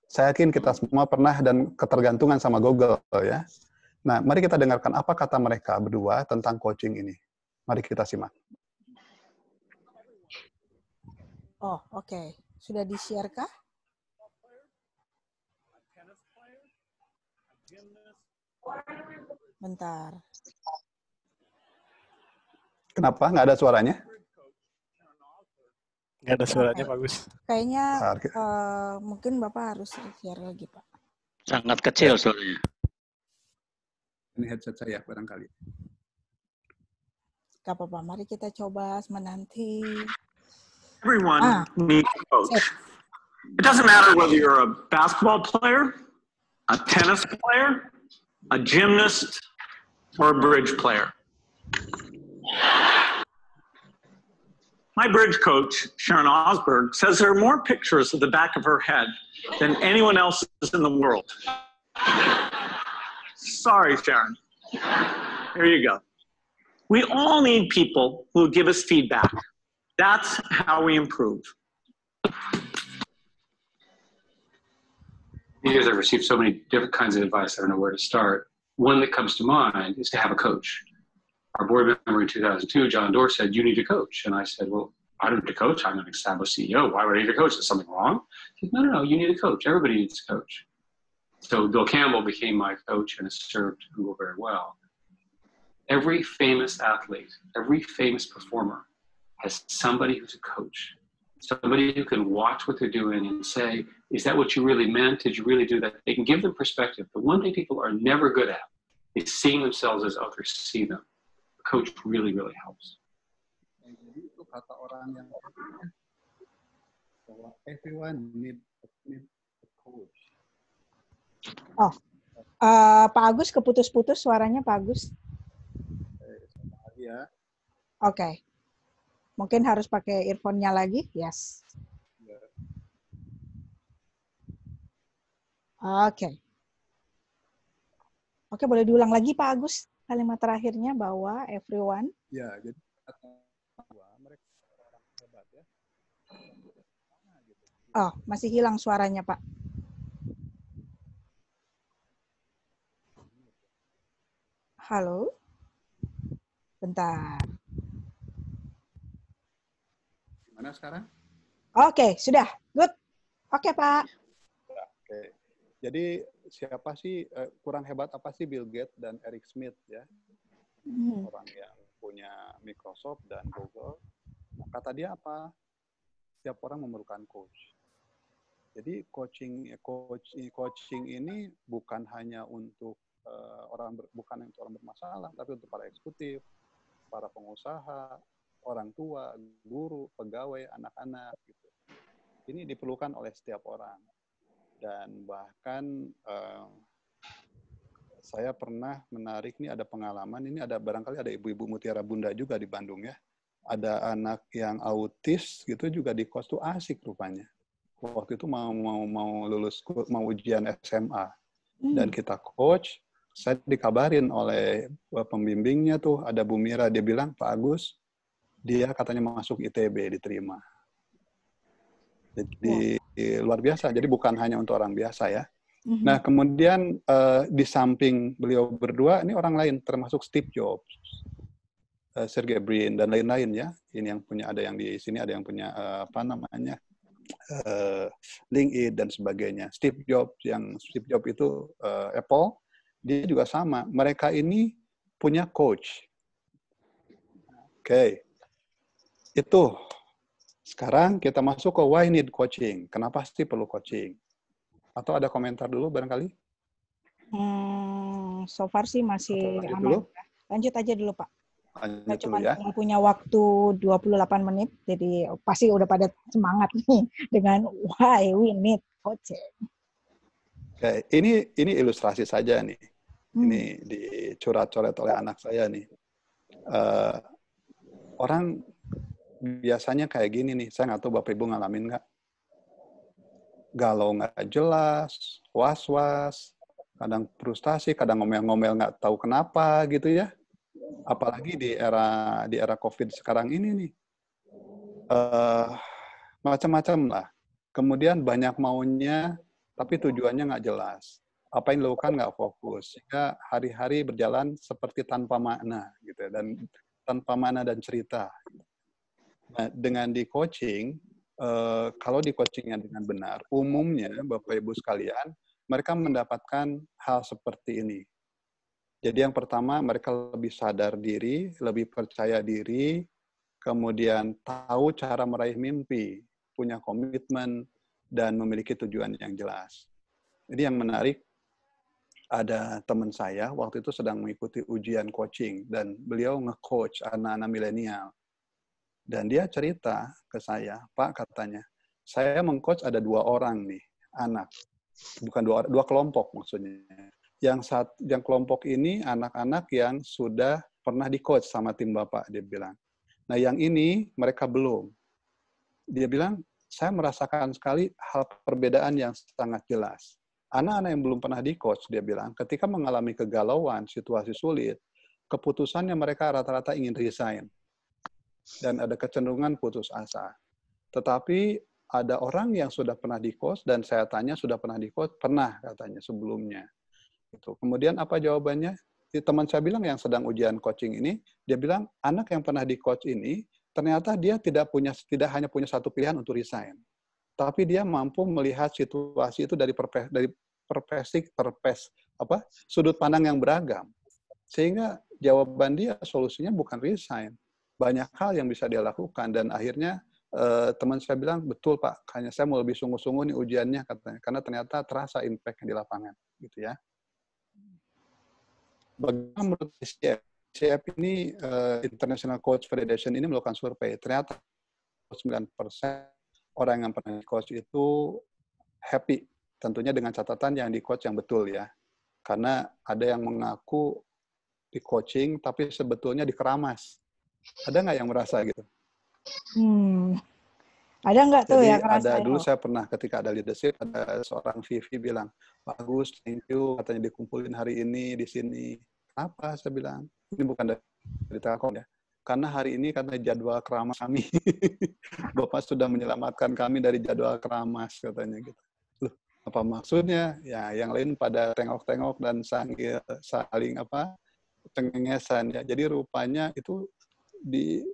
Saya yakin kita semua pernah dan ketergantungan sama Google ya. Nah, mari kita dengarkan apa kata mereka berdua tentang coaching ini. Mari kita simak. Oh, oke. Sudah di-share kah? Bentar. Kenapa? Nggak ada suaranya? Nggak ada suaranya, Pak Gus. Kayaknya mungkin Bapak harus share lagi, Pak. Sangat kecil suaranya. Ini headset saya barangkali. Gak apa-apa, mari kita coba menanti. Everyone needs a coach. It doesn't matter whether you're a basketball player, a tennis player, a gymnast, or a bridge player. My bridge coach, Sharon Osberg, says there are more pictures of the back of her head than anyone else's in the world. Sorry, Sharon. Here you go. We all need people who give us feedback. That's how we improve. Because I've received so many different kinds of advice, I don't know where to start. One that comes to mind is to have a coach. Our board member in 2002, John Doerr, said, you need a coach. And I said, well, I don't need a coach. I'm an established CEO. Why would I need a coach? Is something wrong? He said, no, you need a coach. Everybody needs a coach. So Bill Campbell became my coach and has served Google very well. Every famous athlete, every famous performer has somebody who's a coach. Somebody who can watch what they're doing and say, is that what you really meant? Did you really do that? They can give them perspective. The one thing people are never good at is seeing themselves as others see them. A coach really, really helps. Jadi itu kata orang yang bahwa everyone need a coach. Oh, Pak Agus keputus-putus suaranya, Pak Agus. Ya. Oke. Mungkin harus pakai earphone-nya lagi. Yes. Oke. Oke, boleh diulang lagi Pak Agus kalimat terakhirnya bahwa everyone. Ya, jadi mereka orang hebat ya. Oh, masih hilang suaranya Pak. Halo? Bentar. Gimana sekarang? Oke, sudah. Good. Oke, Pak. Oke. Jadi siapa sih, kurang hebat apa sih Bill Gates dan Eric Schmidt ya? Orang yang punya Microsoft dan Google. Nah, kata dia apa? Setiap orang memerlukan coach. Jadi coaching ini bukan hanya untuk bukan untuk orang bermasalah, tapi untuk para eksekutif, para pengusaha, orang tua, guru, pegawai, anak-anak gitu. Ini diperlukan oleh setiap orang. Dan bahkan saya pernah menarik, ini ada pengalaman, ini barangkali ada ibu-ibu mutiara bunda juga di Bandung ya. Ada anak yang autis gitu juga di coach tuh asik rupanya. Waktu itu mau lulus, mau ujian SMA. Dan kita coach, saya dikabarin oleh pembimbingnya tuh, ada Bu Mira, dia bilang, Pak Agus, dia katanya masuk ITB, diterima. Jadi luar biasa, jadi bukan hanya untuk orang biasa ya. Nah kemudian di samping beliau berdua, ini orang lain, termasuk Steve Jobs, Sergey Brin, dan lain-lain ya. Ini yang punya, ada yang di sini, ada yang punya LinkedIn dan sebagainya. Steve Jobs itu Apple, dia juga sama. Mereka ini punya coach. Oke. Itu. Sekarang kita masuk ke why need coaching. Kenapa sih perlu coaching? Atau ada komentar dulu barangkali? So far sih masih aman. Dulu? Lanjut aja dulu, Pak. Lanjut cuma ya. Punya waktu 28 menit, jadi pasti udah pada semangat nih dengan why we need coaching. Oke, ini ilustrasi saja nih. Ini dicoret-coret oleh anak saya nih. Orang biasanya kayak gini nih, saya nggak tahu Bapak Ibu ngalamin nggak? Galau nggak jelas, was-was, kadang frustasi, kadang ngomel-ngomel nggak tahu kenapa gitu ya. Apalagi di era COVID sekarang ini nih. Macam-macam lah. Kemudian banyak maunya, tapi tujuannya nggak jelas. Apa yang dilakukan nggak fokus. Sehingga hari-hari berjalan seperti tanpa makna gitu, dan tanpa makna dan cerita. Nah, dengan di coaching, kalau di coachingnya dengan benar, umumnya Bapak Ibu sekalian, mereka mendapatkan hal seperti ini. Jadi yang pertama, mereka lebih sadar diri, lebih percaya diri, kemudian tahu cara meraih mimpi, punya komitmen, dan memiliki tujuan yang jelas. Jadi yang menarik, ada teman saya waktu itu sedang mengikuti ujian coaching, dan beliau nge-coach anak-anak milenial. Dan dia cerita ke saya, Pak katanya, saya meng-coach ada 2 orang nih, anak. Bukan 2 kelompok maksudnya. Yang kelompok ini anak-anak yang sudah pernah di-coach sama tim Bapak, dia bilang. Nah yang ini mereka belum. Dia bilang, saya merasakan sekali hal perbedaan yang sangat jelas. Anak-anak yang belum pernah di-coach, dia bilang, ketika mengalami kegalauan, situasi sulit, keputusannya mereka rata-rata ingin resign. Dan ada kecenderungan putus asa. Tetapi ada orang yang sudah pernah di-coach, dan saya tanya sudah pernah di-coach? Pernah katanya sebelumnya. Gitu. Kemudian apa jawabannya? Teman saya bilang yang sedang ujian coaching ini, dia bilang anak yang pernah di-coach ini, ternyata dia tidak hanya punya satu pilihan untuk resign. Tapi dia mampu melihat situasi itu dari sudut pandang yang beragam. Sehingga jawaban dia, solusinya bukan resign. Banyak hal yang bisa dia lakukan, dan akhirnya teman saya bilang, betul Pak, hanya saya mau lebih sungguh-sungguh nih ujiannya katanya, karena ternyata terasa impact-nya di lapangan, gitu ya. Bagaimana menurut ICF ini, International Coach Federation ini melakukan survei, ternyata 9% orang yang pernah di-coach itu happy, tentunya dengan catatan yang di-coach yang betul ya. Karena ada yang mengaku di-coaching, tapi sebetulnya dikeramas. Ada nggak yang merasa gitu? Ada nggak tuh Jadi yang ada ngerasain dulu lo? saya pernah ketika ada leadership, ada seorang VP bilang, Pak Agus, thank you, katanya dikumpulin hari ini di sini. Kenapa? Saya bilang, ini bukan dari Telkom ya. Karena hari ini karena jadwal keramas kami. Bapak sudah menyelamatkan kami dari jadwal keramas, katanya gitu. Loh, apa maksudnya? Ya, yang lain pada tengok-tengok dan saling cengengesan ya. Jadi rupanya itu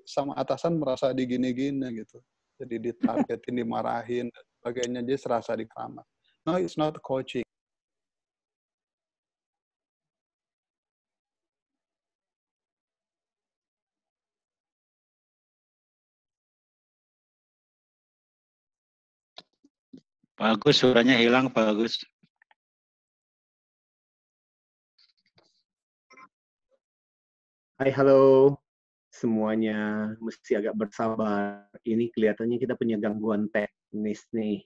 sama atasan merasa digini-gini gitu. Jadi ditargetin, dimarahin, dan sebagainya. Jadi serasa dikeramat. No, it's not coaching. Pak Agus, suaranya hilang, Pak Agus. Hai, halo semuanya. Mesti agak bersabar. Ini kelihatannya kita punya gangguan teknis nih.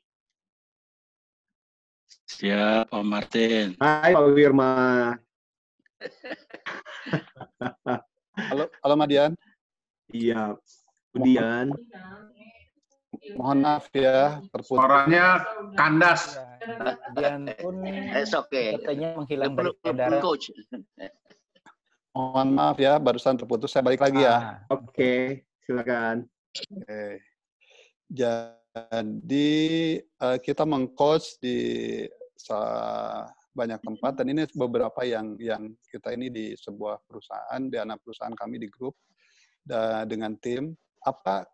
Siap, Pak Martin. Hai, Pak Wirma. Halo Madian. Iya, kemudian. Mohon maaf ya, terputus. Suaranya kandas. Madian pun katanya menghilang dari saudara. Coach. Mohon maaf ya, barusan terputus. Saya balik lagi ya. Oke, silakan. Oke. Jadi kita meng-coach di banyak tempat, dan ini beberapa yang kita ini di sebuah perusahaan, di anak perusahaan kami di grup dengan tim.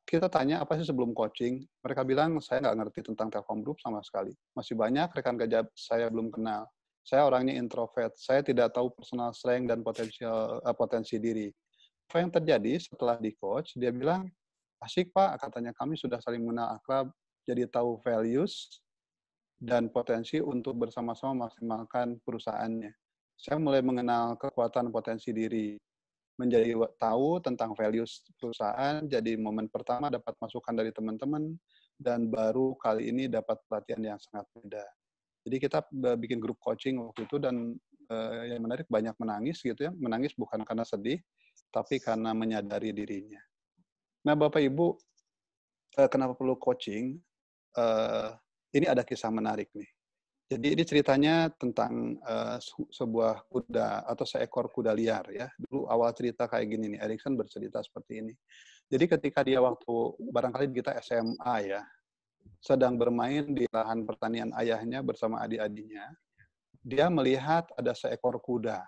Kita tanya apa sih sebelum coaching? Mereka bilang saya nggak ngerti tentang Telkom Group sama sekali. Masih banyak rekan kerja saya belum kenal. Saya orangnya introvert. Saya tidak tahu personal strength dan potensi diri. Apa yang terjadi setelah di coach? Dia bilang, asik Pak, katanya kami sudah saling mengenal akrab, jadi tahu values dan potensi untuk bersama-sama maksimalkan perusahaannya. Saya mulai mengenal kekuatan potensi diri, menjadi tahu tentang values perusahaan, jadi momen pertama dapat masukan dari teman-teman, dan baru kali ini dapat pelatihan yang sangat beda. Jadi kita bikin grup coaching waktu itu, dan yang menarik banyak menangis gitu ya. Menangis bukan karena sedih, tapi karena menyadari dirinya. Nah, Bapak Ibu, kenapa perlu coaching? Ini ada kisah menarik nih. Jadi ini ceritanya tentang sebuah kuda atau seekor kuda liar ya. Dulu awal cerita kayak gini nih, Erikson bercerita seperti ini. Jadi ketika dia waktu barangkali kita SMA ya, sedang bermain di lahan pertanian ayahnya bersama adik-adiknya, dia melihat ada seekor kuda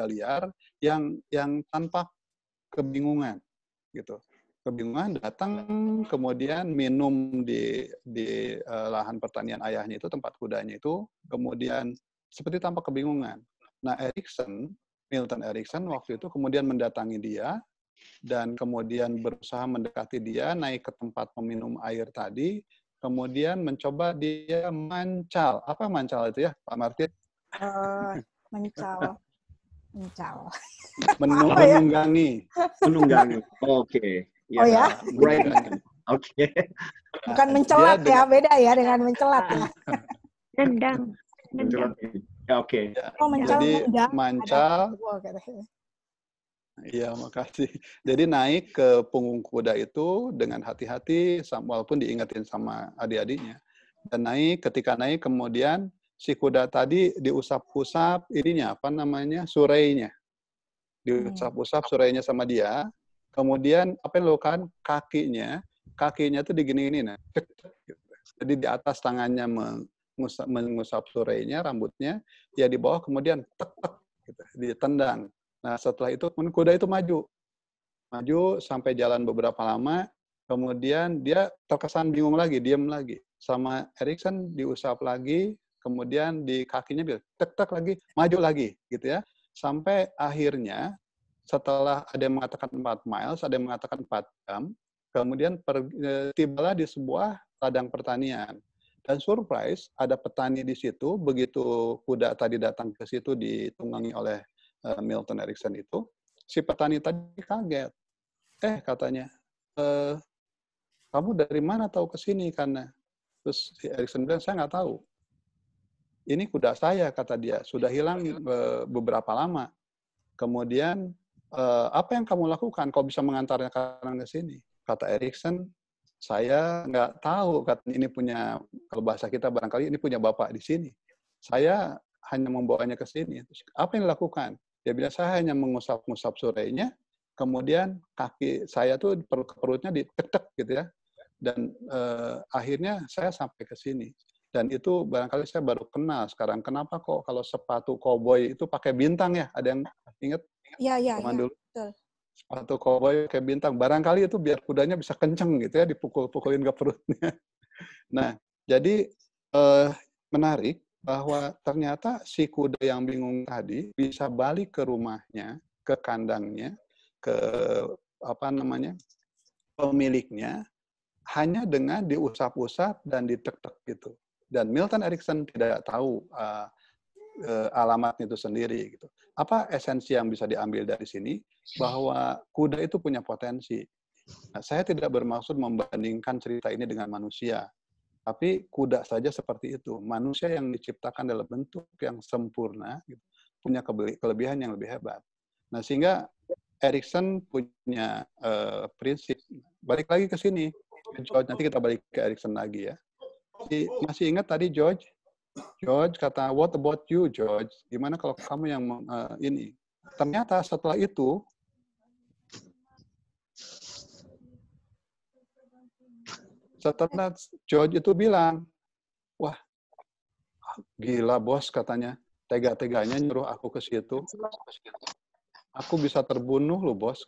liar yang tanpa kebingungan gitu. Kebingungan datang, kemudian minum di lahan pertanian ayahnya itu, tempat kudanya itu, kemudian seperti tanpa kebingungan. Nah, Milton Erickson waktu itu kemudian mendatangi dia, dan kemudian berusaha mendekati dia, naik ke tempat meminum air tadi, kemudian mencoba dia mancal. Apa mancal itu ya, Pak Martin? Menunggangi. Menunggangi. Oke. Ya, oh ya? Right. Oke. Bukan mencelat ya, beda ya dengan mencelat ya. Nendang. Oke. Oh, jadi mancal. Iya, makasih. Jadi naik ke punggung kuda itu dengan hati-hati, walaupun diingetin sama adik-adiknya. Dan ketika naik, kemudian si kuda tadi diusap-usap surainya. Diusap-usap surainya sama dia. Kemudian apa yang dilakukan? Kakinya tuh digini-gini. Nah. Jadi di atas tangannya mengusap surainya, rambutnya, ya di bawah kemudian tek-tek, gitu, ditendang. Nah, setelah itu kuda itu maju sampai jalan beberapa lama, kemudian dia terkesan bingung lagi, diam lagi. Sama Erickson diusap lagi, kemudian di kakinya tek-tek lagi, maju lagi, gitu ya. Sampai akhirnya, setelah ada yang mengatakan 4 miles, ada yang mengatakan 4 jam, kemudian tibalah di sebuah ladang pertanian. Dan surprise, ada petani di situ, begitu kuda tadi datang ke situ ditunggangi oleh Milton Erickson itu, si petani tadi kaget. Katanya, kamu dari mana tahu ke sini? Karena terus si Erickson bilang, saya nggak tahu. Ini kuda saya, kata dia, sudah hilang beberapa lama. Kemudian, apa yang kamu lakukan? Kau bisa mengantarnya ke sini? kata Erikson, saya nggak tahu, katanya ini punya, kalau bahasa kita barangkali ini punya bapak di sini. Saya hanya membawanya ke sini. Terus, apa yang dilakukan? Dia bilang, saya hanya mengusap-ngusap surainya, kemudian kaki saya tuh perutnya ditek-tek gitu ya. Dan akhirnya saya sampai ke sini. Dan itu barangkali saya baru kenal sekarang. Kenapa kok kalau sepatu koboi itu pakai bintang ya? Ada yang ingat? Iya. Dulu. Betul. Sepatu koboi pakai bintang. Barangkali itu biar kudanya bisa kenceng gitu ya, dipukul-pukulin ke perutnya. Nah, jadi menarik bahwa ternyata si kuda yang bingung tadi bisa balik ke rumahnya, ke kandangnya, ke pemiliknya, hanya dengan diusap-usap dan ditek-tek gitu. Dan Milton Erickson tidak tahu alamatnya itu sendiri gitu. Apa esensi yang bisa diambil dari sini? Bahwa kuda itu punya potensi. Nah, saya tidak bermaksud membandingkan cerita ini dengan manusia, tapi kuda saja seperti itu. Manusia yang diciptakan dalam bentuk yang sempurna gitu, punya kelebihan yang lebih hebat. Nah, sehingga Erickson punya prinsip. Balik lagi ke sini, George. Nanti kita balik ke Erickson lagi ya. Masih ingat tadi George? George kata, what about you, George? Gimana kalau kamu yang ini? Ternyata setelah itu, setelah George itu bilang, wah, gila bos katanya, tega-teganya nyuruh aku ke situ. Aku bisa terbunuh loh bos.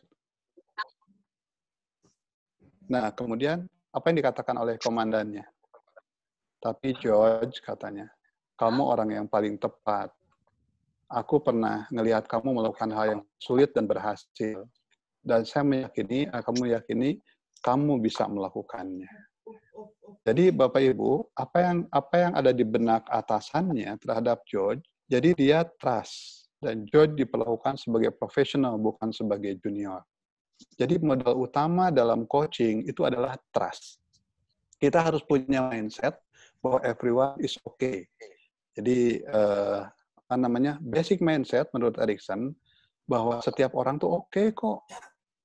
Nah, kemudian apa yang dikatakan oleh komandannya? Tapi George katanya, kamu orang yang paling tepat. Aku pernah ngelihat kamu melakukan hal yang sulit dan berhasil. Dan saya meyakini, kamu yakini, kamu bisa melakukannya. Jadi Bapak Ibu, apa yang ada di benak atasannya terhadap George, jadi dia trust. Dan George diperlakukan sebagai profesional, bukan sebagai junior. Jadi modal utama dalam coaching itu adalah trust. Kita harus punya mindset bahwa everyone is okay. Jadi basic mindset menurut Erickson bahwa setiap orang tuh oke kok,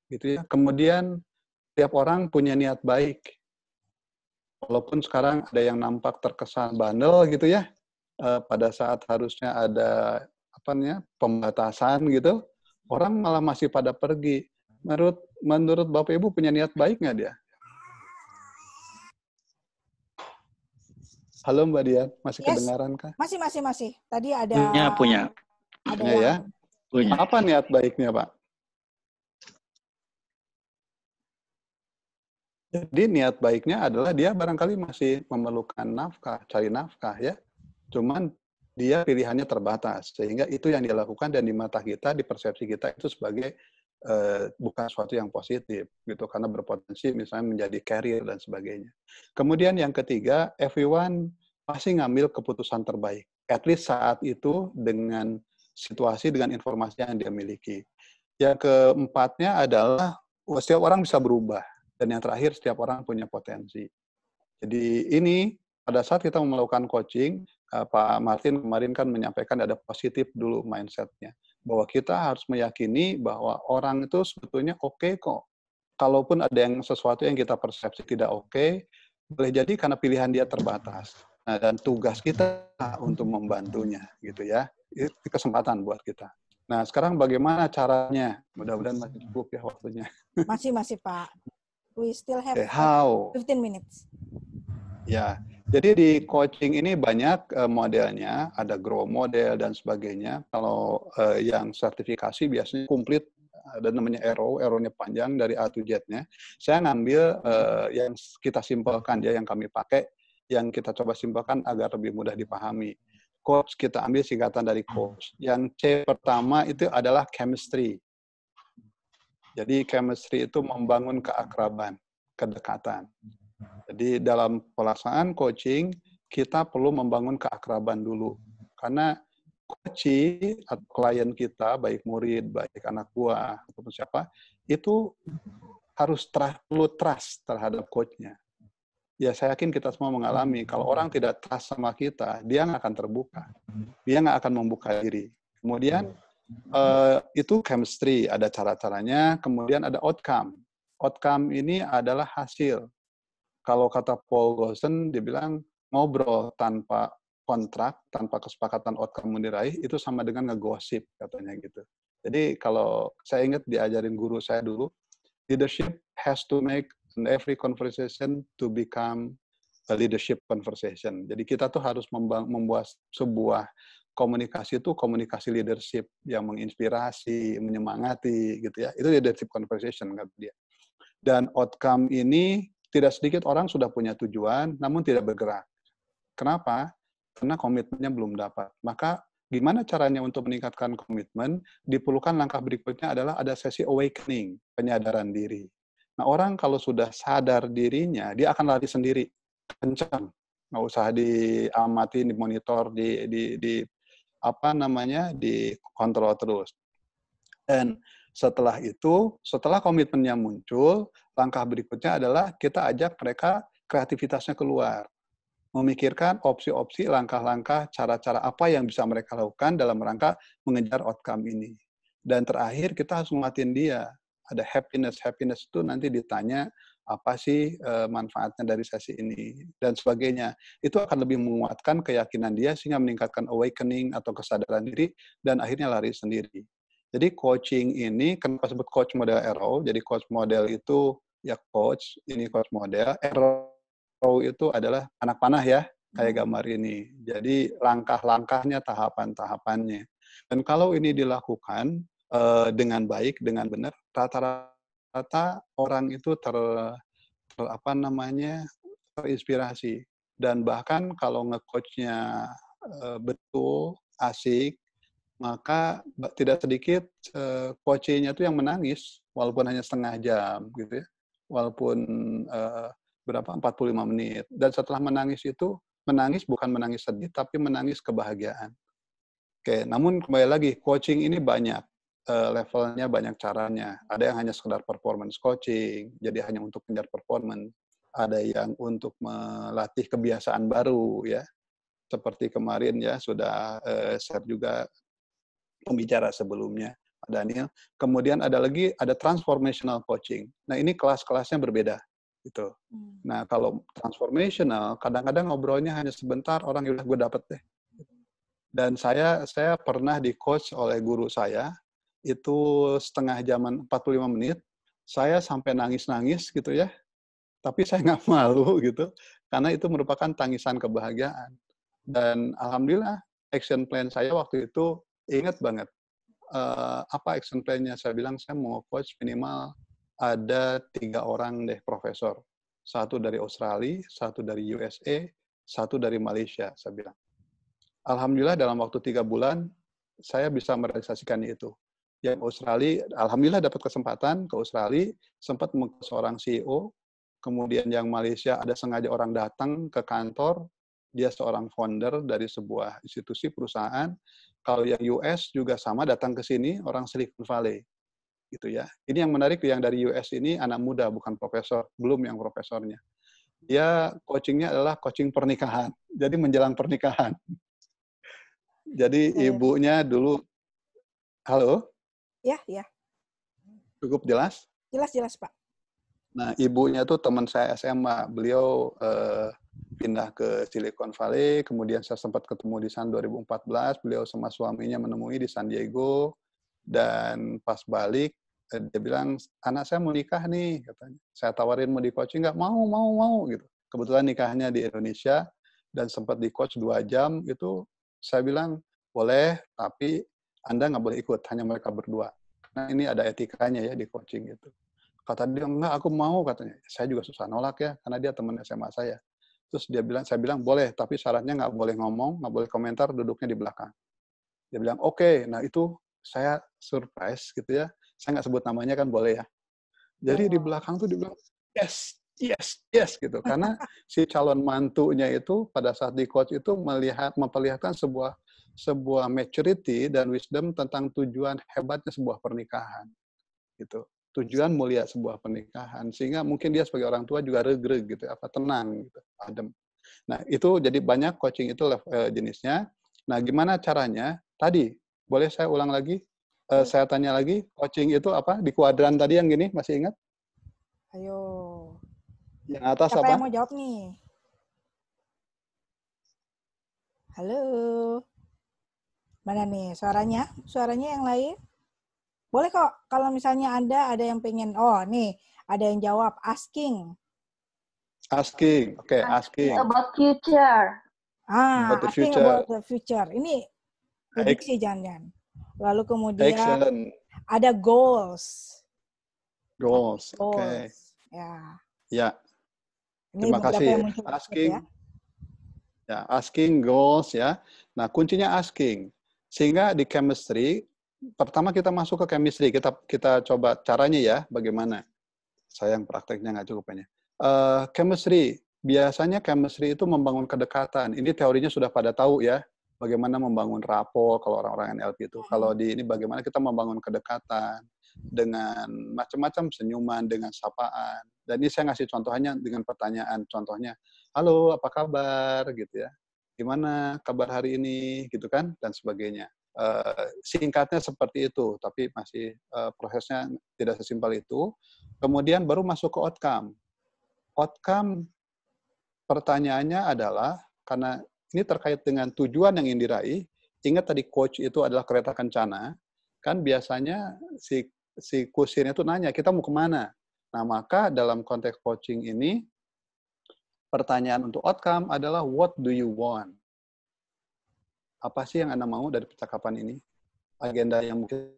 gitu ya. Kemudian setiap orang punya niat baik, walaupun sekarang ada yang nampak terkesan bandel gitu ya, pada saat harusnya ada pembatasan gitu, orang malah masih pada pergi. Menurut Bapak Ibu punya niat baik nggak dia? Halo Mbak Dian, masih kedengaran kah? Masih. Tadi ada punya. Ada ya? Punya. Apa niat baiknya, Pak? Jadi niat baiknya adalah dia barangkali masih memerlukan nafkah, cari nafkah ya. Cuman dia pilihannya terbatas, sehingga itu yang dia lakukan dan di mata kita, di persepsi kita itu sebagai bukan sesuatu yang positif gitu, karena berpotensi misalnya menjadi carrier dan sebagainya. Kemudian yang ketiga, everyone pasti ngambil keputusan terbaik, at least saat itu dengan situasi, dengan informasi yang dia miliki. Yang keempatnya adalah setiap orang bisa berubah, dan yang terakhir setiap orang punya potensi. Jadi ini pada saat kita melakukan coaching, Pak Martin kemarin kan menyampaikan ada positif dulu mindset-nya. Bahwa kita harus meyakini bahwa orang itu sebetulnya oke kok. Kalaupun ada yang sesuatu yang kita persepsi tidak oke, boleh jadi karena pilihan dia terbatas. Nah, dan tugas kita untuk membantunya, gitu ya. Itu kesempatan buat kita. Nah, sekarang bagaimana caranya? Mudah-mudahan masih cukup ya waktunya. Masih, Pak. We still have 15 minutes. Ya, jadi di coaching ini banyak modelnya, ada grow model dan sebagainya. Kalau yang sertifikasi biasanya komplit, ada namanya arrow-nya panjang dari A to Z-nya. Saya ngambil yang kita simpelkan ya, yang kami pakai, yang kita coba simpelkan agar lebih mudah dipahami. Coach kita ambil singkatan dari coach. Yang C pertama itu adalah chemistry. Jadi chemistry itu membangun keakraban, kedekatan. Jadi dalam pelaksanaan coaching, kita perlu membangun keakraban dulu. Karena coaching atau klien kita, baik murid, baik anak buah, ataupun siapa, itu harus perlu trust terhadap coach-nya. Ya saya yakin kita semua mengalami, kalau orang tidak trust sama kita, dia nggak akan terbuka. Dia nggak akan membuka diri. Kemudian, itu chemistry, ada cara-caranya, kemudian ada outcome. outcome ini adalah hasil. Kalau kata Paul Goshen, dia bilang ngobrol tanpa kontrak, tanpa kesepakatan outcome yang diraih, itu sama dengan ngegosip, katanya gitu. Jadi kalau saya ingat diajarin guru saya dulu, leadership has to make every conversation to become a leadership conversation. Jadi kita tuh harus membuat sebuah komunikasi itu komunikasi leadership yang menginspirasi, menyemangati, gitu ya. Itu leadership conversation, kata dia. Dan outcome ini tidak sedikit orang sudah punya tujuan, namun tidak bergerak. Kenapa? Karena komitmennya belum dapat. Maka gimana caranya untuk meningkatkan komitmen? Diperlukan langkah berikutnya adalah ada sesi awakening, penyadaran diri. Nah, orang kalau sudah sadar dirinya, dia akan lari sendiri, kencang, nggak usah diamati, dimonitor, dikontrol terus. Dan setelah itu, setelah komitmennya muncul, langkah berikutnya adalah kita ajak mereka kreativitasnya keluar. Memikirkan opsi-opsi, langkah-langkah, cara-cara apa yang bisa mereka lakukan dalam rangka mengejar outcome ini. Dan terakhir, kita harus menguatin dia. Ada happiness. Happiness itu nanti ditanya, apa sih manfaatnya dari sesi ini, dan sebagainya. Itu akan lebih menguatkan keyakinan dia, sehingga meningkatkan awakening atau kesadaran diri, dan akhirnya lari sendiri. Jadi coaching ini, kenapa sebut coach model Arrow? Jadi coach model itu, ya coach, ini coach model. Arrow itu adalah anak panah ya, kayak gambar ini. Jadi langkah-langkahnya, tahapan-tahapannya. Dan kalau ini dilakukan dengan baik, dengan benar, rata-rata orang itu terinspirasi. Dan bahkan kalau nge-coachnya betul, asik, maka tidak sedikit coachnya itu yang menangis, walaupun hanya setengah jam, gitu ya. Walaupun 45 menit. Dan setelah menangis itu, menangis bukan menangis sedih, tapi menangis kebahagiaan. Oke, namun kembali lagi, coaching ini banyak. Levelnya, banyak caranya. Ada yang hanya sekedar performance coaching, jadi hanya untuk mengejar performance. Ada yang untuk melatih kebiasaan baru, ya. Seperti kemarin ya, sudah share juga pembicara sebelumnya, Pak Daniel. Kemudian ada lagi, ada transformational coaching. Nah, ini kelas-kelasnya berbeda. Gitu. Nah, kalau transformational, kadang-kadang ngobrolnya hanya sebentar, orang udah gue dapet deh. Dan saya pernah di-coach oleh guru saya, itu setengah jaman 45 menit, saya sampai nangis-nangis gitu ya, tapi saya nggak malu gitu, karena itu merupakan tangisan kebahagiaan. Dan alhamdulillah, action plan saya waktu itu, ingat banget, apa action plan-nya? Saya bilang, saya mau coach minimal ada 3 orang deh profesor. 1 dari Australia, 1 dari USA, 1 dari Malaysia, saya bilang. Alhamdulillah dalam waktu 3 bulan, saya bisa merealisasikan itu. Yang Australia, alhamdulillah dapat kesempatan ke Australia, sempat seorang CEO, kemudian yang Malaysia ada sengaja orang datang ke kantor, dia seorang founder dari sebuah institusi perusahaan. Kalau yang US juga sama, datang ke sini, orang Silicon Valley. Gitu ya. Ini yang menarik, yang dari US ini anak muda, bukan profesor, belum yang profesornya. Dia coachingnya adalah coaching pernikahan, jadi menjelang pernikahan. Jadi ibunya dulu, halo? Ya, ya. Cukup jelas? Jelas, Pak. Nah, ibunya tuh teman saya SMA, beliau pindah ke Silicon Valley, kemudian saya sempat ketemu di sana 2014, beliau sama suaminya menemui di San Diego, dan pas balik, dia bilang, anak saya mau nikah nih, katanya. Saya tawarin mau di coaching, nggak mau, gitu. Kebetulan nikahnya di Indonesia, dan sempat di coach 2 jam, itu saya bilang, boleh, tapi Anda nggak boleh ikut, hanya mereka berdua. Nah, ini ada etikanya ya di coaching itu. Kata dia, enggak, aku mau, katanya. Saya juga susah nolak ya, karena dia teman SMA saya. Terus saya bilang, boleh, tapi syaratnya nggak boleh ngomong, nggak boleh komentar, duduknya di belakang. Dia bilang, oke. Nah, itu saya surprise gitu ya. Saya nggak sebut namanya kan boleh ya. Jadi di belakang tuh dibilang, yes, gitu. Karena si calon mantunya itu pada saat di coach itu memperlihatkan sebuah maturity dan wisdom tentang tujuan hebatnya sebuah pernikahan. Gitu. Tujuan mulia sebuah pernikahan, sehingga mungkin dia sebagai orang tua juga regreg gitu, tenang gitu, adem. Nah, itu jadi banyak coaching itu jenisnya. Nah, gimana caranya? Tadi, boleh saya ulang lagi? Saya tanya lagi, coaching itu apa? Di kuadran tadi yang gini, masih ingat? Ayo. Yang atas Siapa apa? yang mau jawab nih? Halo. Mana nih suaranya? Suaranya yang lain? Boleh kok. Kalau misalnya ada yang pengen. Oh, nih. Ada yang jawab. Asking. Asking. Oke, asking. About future. About the Asking future. about the future. Ini prediksi jangan. Lalu kemudian Action. ada goals. Goals. Oke. Goals. Ya. Ya. Ini Terima beberapa kasih. yang muncul Asking. ya. Ya, asking goals ya. Nah, kuncinya asking. Sehingga di chemistry, pertama kita masuk ke chemistry, kita coba caranya ya, bagaimana. Sayang prakteknya nggak cukup banyak. Chemistry, biasanya chemistry itu membangun kedekatan. Ini teorinya sudah pada tahu ya, bagaimana membangun rapport kalau orang-orang NLP itu. Kalau di ini bagaimana kita membangun kedekatan dengan macam-macam senyuman, dengan sapaan. Dan ini saya ngasih contohnya dengan pertanyaan. Contohnya, halo, apa kabar? Gitu ya. Gimana kabar hari ini? Gitu kan? Dan sebagainya. Singkatnya seperti itu, tapi masih prosesnya tidak sesimpel itu. Kemudian baru masuk ke outcome. Outcome pertanyaannya adalah, karena ini terkait dengan tujuan yang ingin diraih, ingat tadi coach itu adalah kereta kencana, kan biasanya si kusir itu nanya, kita mau kemana? Nah, maka dalam konteks coaching ini, pertanyaan untuk outcome adalah, what do you want? Apa sih yang Anda mau dari percakapan ini? Agenda yang mungkin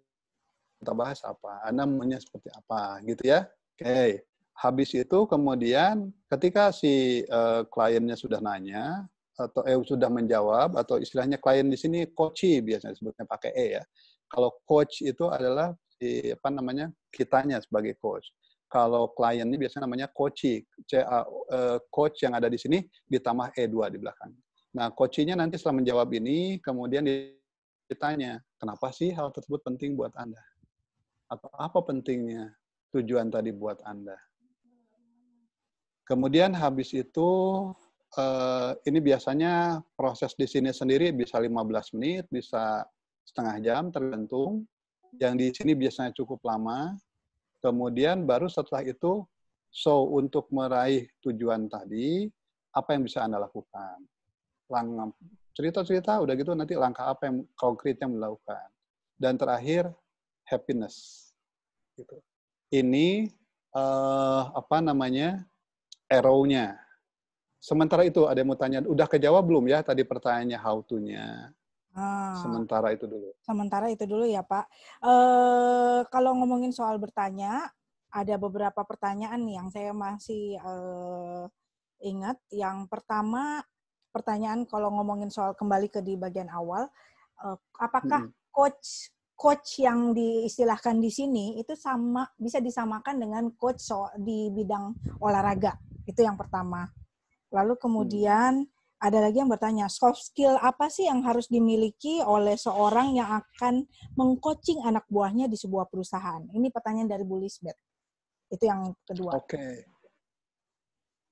kita bahas apa? Anda maunya seperti apa? Gitu ya. Oke. Habis itu kemudian ketika si kliennya sudah nanya, atau sudah menjawab, atau istilahnya klien di sini coachee biasanya sebutnya pakai E ya. Kalau coach itu adalah kitanya sebagai coach. Kalau klien ini biasanya namanya coachee. Coach yang ada di sini ditambah E2 di belakang. Nah, coachee-nya nanti setelah menjawab ini, kemudian ditanya, kenapa sih hal tersebut penting buat Anda? Atau apa pentingnya tujuan tadi buat Anda? Kemudian habis itu, ini biasanya proses di sini sendiri bisa 15 menit, bisa setengah jam, tergantung. Yang di sini biasanya cukup lama. Kemudian baru setelah itu, untuk meraih tujuan tadi, apa yang bisa Anda lakukan? Cerita-cerita, udah gitu nanti langkah apa yang konkretnya melakukan. Dan terakhir, happiness. Gitu. Ini, arrow-nya. Sementara itu ada yang mau tanya, udah kejawab belum ya tadi pertanyaannya how to-nya? Sementara itu dulu. Sementara itu dulu ya Pak. Kalau ngomongin soal bertanya, ada beberapa pertanyaan nih yang saya masih ingat. Yang pertama, pertanyaan kalau ngomongin soal kembali ke di bagian awal, apakah coach yang diistilahkan di sini itu bisa disamakan dengan coach di bidang olahraga? Itu yang pertama. Lalu kemudian ada lagi yang bertanya, soft skill apa sih yang harus dimiliki oleh seorang yang akan meng-coaching anak buahnya di sebuah perusahaan? Ini pertanyaan dari Bu Lisbeth. Itu yang kedua. Oke.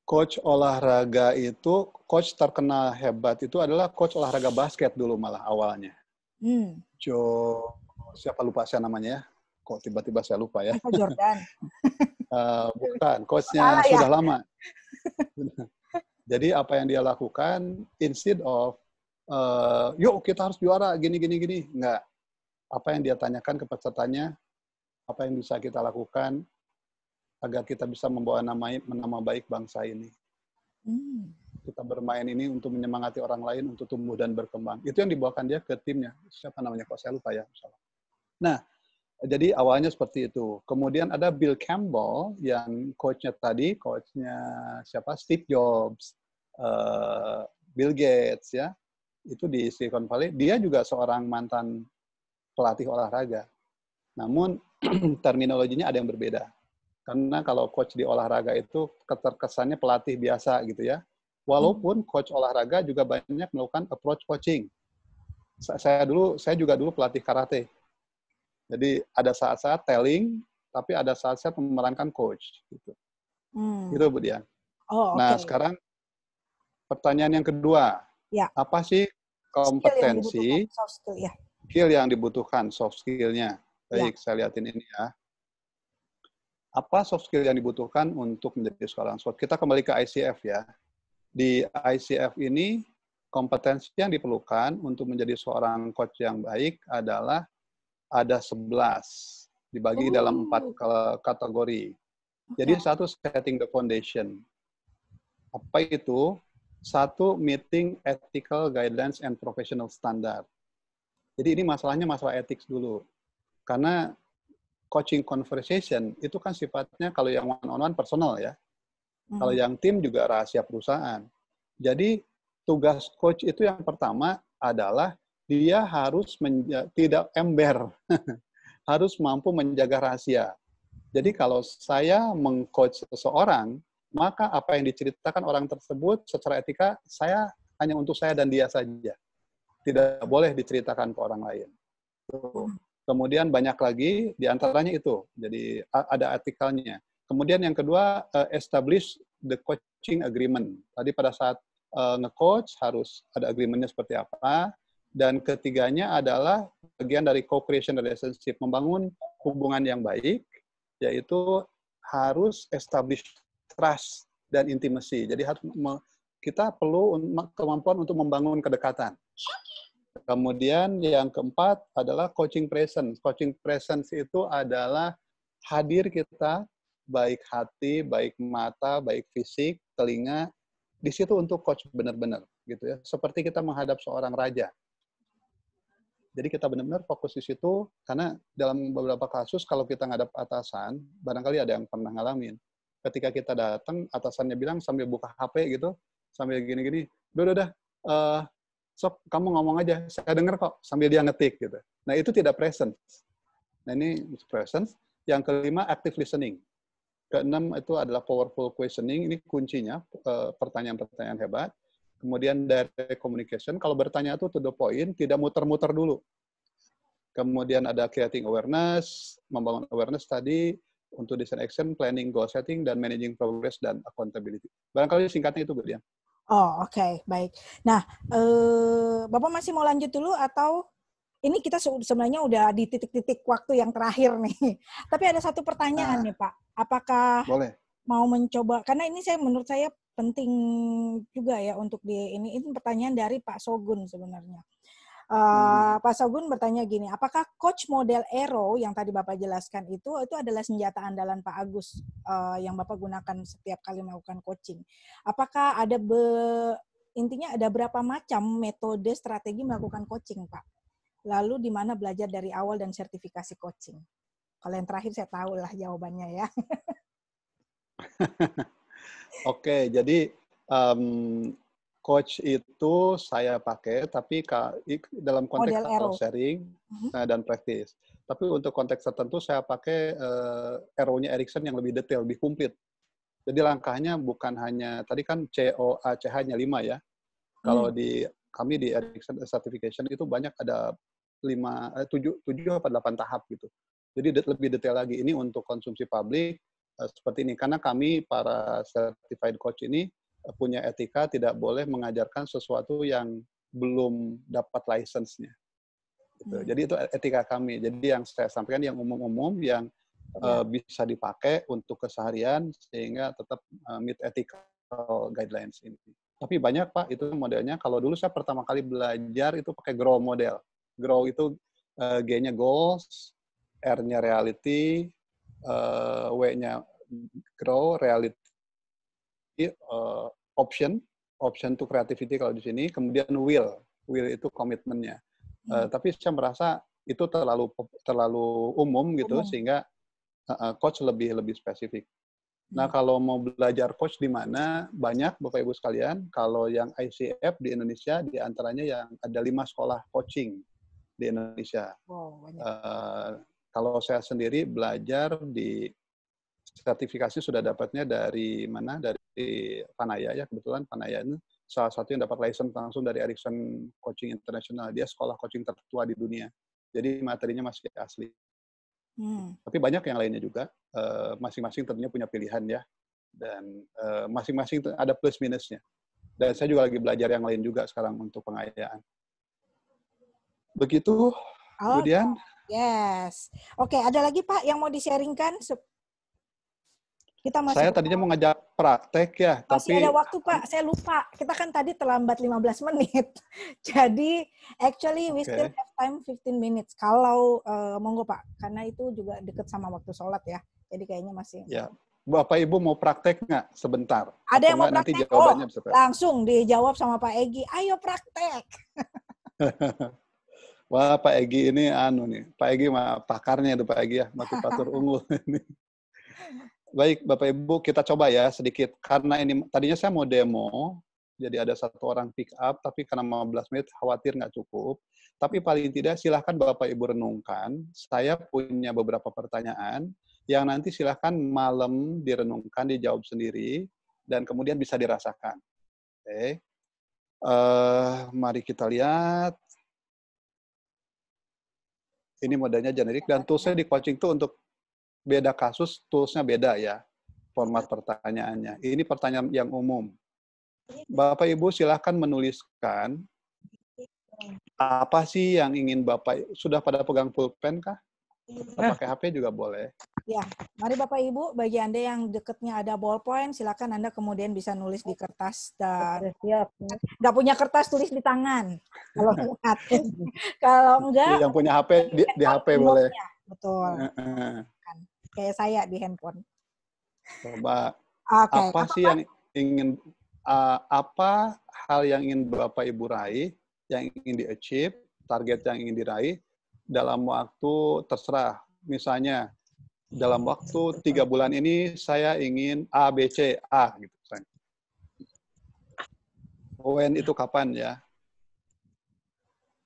Coach olahraga itu, coach terkenal hebat itu adalah coach olahraga basket dulu malah awalnya. Siapa lupa saya namanya ya? Kok tiba-tiba saya lupa ya? Michael Jordan. Bukan, coachnya sudah lama. Jadi apa yang dia lakukan, instead of, yuk kita harus juara, gini. Enggak. Apa yang dia tanyakan ke pesertanya, apa yang bisa kita lakukan agar kita bisa membawa nama baik bangsa ini. Kita bermain ini untuk menyemangati orang lain, untuk tumbuh dan berkembang. Itu yang dibawakan dia ke timnya. Siapa namanya? Kok saya lupa ya. Nah, jadi awalnya seperti itu. Kemudian ada Bill Campbell yang coachnya tadi, coachnya siapa? Steve Jobs, Bill Gates ya. Itu di Silicon Valley. Dia juga seorang mantan pelatih olahraga. Namun terminologinya ada yang berbeda. Karena kalau coach di olahraga itu keterkesannya pelatih biasa gitu ya. Walaupun coach olahraga juga banyak melakukan approach coaching. Saya juga dulu pelatih karate. Jadi ada saat-saat telling, tapi ada saat-saat memerankan coach. Gitu. Itu Bu Dian. Nah sekarang pertanyaan yang kedua. Ya. Apa sih kompetensi, skill yang dibutuhkan, soft skill-nya? Baik, saya lihatin ini ya. Apa soft skill yang dibutuhkan untuk menjadi seorang coach? Kita kembali ke ICF ya. Di ICF ini, kompetensi yang diperlukan untuk menjadi seorang coach yang baik adalah ada 11, dibagi dalam 4 kategori. Jadi satu, setting the foundation. Apa itu? Satu, meeting ethical guidelines and professional standard. Jadi ini masalahnya masalah etik dulu. Karena coaching conversation itu kan sifatnya kalau yang one-on-one personal ya. Kalau yang tim juga rahasia perusahaan. Jadi tugas coach itu yang pertama adalah dia harus tidak ember. Harus mampu menjaga rahasia. Jadi kalau saya meng-coach seseorang, maka apa yang diceritakan orang tersebut secara etika saya hanya untuk saya dan dia saja. Tidak boleh diceritakan ke orang lain. Kemudian banyak lagi, diantaranya itu. Jadi ada etikalnya. Kemudian yang kedua, establish the coaching agreement. Tadi pada saat nge-coach harus ada agreement-nya seperti apa. Dan ketiganya adalah bagian dari co-creation relationship. Membangun hubungan yang baik, yaitu harus establish trust dan intimacy. Jadi kita perlu kemampuan untuk membangun kedekatan. Kemudian yang keempat adalah coaching presence. Coaching presence itu adalah hadir kita, baik hati, baik mata, baik fisik, telinga, di situ untuk coach benar-benar, gitu ya. Seperti kita menghadap seorang raja. Jadi kita benar-benar fokus di situ, karena dalam beberapa kasus kalau kita ngadap atasan, barangkali ada yang pernah ngalamin. Ketika kita datang, atasannya bilang sambil buka HP gitu, sambil gini-gini, udah, sok, kamu ngomong aja, saya dengar kok, sambil dia ngetik gitu. Nah, itu tidak presence. Nah, ini presence. Yang kelima, active listening. Keenam itu adalah powerful questioning, ini kuncinya, pertanyaan-pertanyaan hebat. Kemudian direct communication, kalau bertanya itu to the point, tidak muter-muter dulu. Kemudian ada creating awareness, membangun awareness tadi, untuk design action, planning, goal setting, dan managing progress dan accountability. Barangkali singkatnya itu, Bu Dian. Oh, oke, baik. Nah, Bapak masih mau lanjut dulu atau ini kita sebenarnya udah di titik-titik waktu yang terakhir nih. Tapi ada satu pertanyaan nih, Pak. Apakah boleh mau mencoba, karena ini menurut saya penting juga ya untuk ini pertanyaan dari Pak Sogun sebenarnya. Pak Sogun bertanya gini, apakah coach model Aero yang tadi Bapak jelaskan itu adalah senjata andalan Pak Agus yang Bapak gunakan setiap kali melakukan coaching? Apakah intinya ada berapa macam metode strategi melakukan coaching, Pak? Lalu di mana belajar dari awal dan sertifikasi coaching? Kalau yang terakhir saya tahu lah jawabannya ya. Oke, jadi coach itu saya pakai, tapi dalam konteks atau sharing dan praktis. Tapi untuk konteks tertentu saya pakai arrow-nya Erickson yang lebih detail, lebih komplit. Jadi langkahnya bukan hanya, tadi kan COACH-nya 5 ya. Kalau kami di Erickson Certification itu banyak ada 7 atau 8 tahap gitu. Jadi lebih detail lagi. Ini untuk konsumsi publik seperti ini. Karena kami para certified coach ini punya etika, tidak boleh mengajarkan sesuatu yang belum dapat license-nya. Gitu. Jadi itu etika kami. Jadi yang saya sampaikan yang umum-umum, yang bisa dipakai untuk keseharian, sehingga tetap meet ethical guidelines ini. Tapi banyak, Pak, itu modelnya. Kalau dulu saya pertama kali belajar itu pakai GROW model. GROW itu G-nya goals, R-nya reality, W-nya grow, reality, option to creativity kalau di sini, kemudian will itu komitmennya. Tapi saya merasa itu terlalu umum gitu, sehingga coach lebih spesifik. Nah, kalau mau belajar coach di mana, banyak Bapak Ibu sekalian. Kalau yang ICF di Indonesia, di antaranya yang ada 5 sekolah coaching di Indonesia. Kalau saya sendiri belajar di sertifikasi sudah dapatnya dari mana? Dari Panaya ya, kebetulan Panaya ini salah satu yang dapat license langsung dari Erickson Coaching International. Dia sekolah coaching tertua di dunia. Jadi materinya masih asli. Tapi banyak yang lainnya juga. Masing-masing tentunya punya pilihan ya. Dan masing-masing ada plus minusnya. Dan saya juga lagi belajar yang lain juga sekarang untuk pengayaan. Begitu, kemudian. Yes. Oke, ada lagi Pak yang mau di-sharingkan? Kita masih saya tadinya mau ngajak praktek ya, masih tapi ada waktu Pak, saya lupa. Kita kan tadi terlambat 15 menit. Jadi actually we still have time 15 minutes. Kalau monggo Pak, karena itu juga deket sama waktu sholat ya. Jadi kayaknya masih. Ya, Bapak Ibu mau praktek nggak sebentar? Ada yang mau nanti praktek? jawabannya bisa. Langsung dijawab sama Pak Egi. Ayo praktek. Wah, Pak Egi ini Pak Egi mah pakarnya itu Pak Egi ya, motivator unggul ini. Baik, Bapak Ibu, kita coba ya sedikit. Karena ini tadinya saya mau demo, jadi ada satu orang pick up, tapi karena 15 menit khawatir nggak cukup. Tapi paling tidak silahkan Bapak Ibu renungkan. Saya punya beberapa pertanyaan yang nanti silahkan malam direnungkan, dijawab sendiri, dan kemudian bisa dirasakan. Oke. Mari kita lihat. Ini modalnya generik, dan toolsnya di coaching itu untuk beda kasus, toolsnya beda ya, format pertanyaannya. Ini pertanyaan yang umum. Bapak Ibu silahkan menuliskan apa sih yang ingin Bapak, sudah pada pegang pulpen kah? Pakai HP juga boleh. Ya, mari Bapak Ibu, bagi Anda yang dekatnya ada ballpoint, silakan Anda kemudian bisa nulis di kertas dan nggak punya kertas tulis di tangan. Kalau enggak, kalau enggak, yang punya HP di HP boleh. Betul. Kayak saya di handphone. Coba Okay. apa sih yang ingin apa hal yang ingin Bapak Ibu raih, yang ingin di-achieve, target yang ingin diraih dalam waktu terserah. Misalnya dalam waktu 3 bulan ini saya ingin A, B, C, A gitu. When itu kapan ya?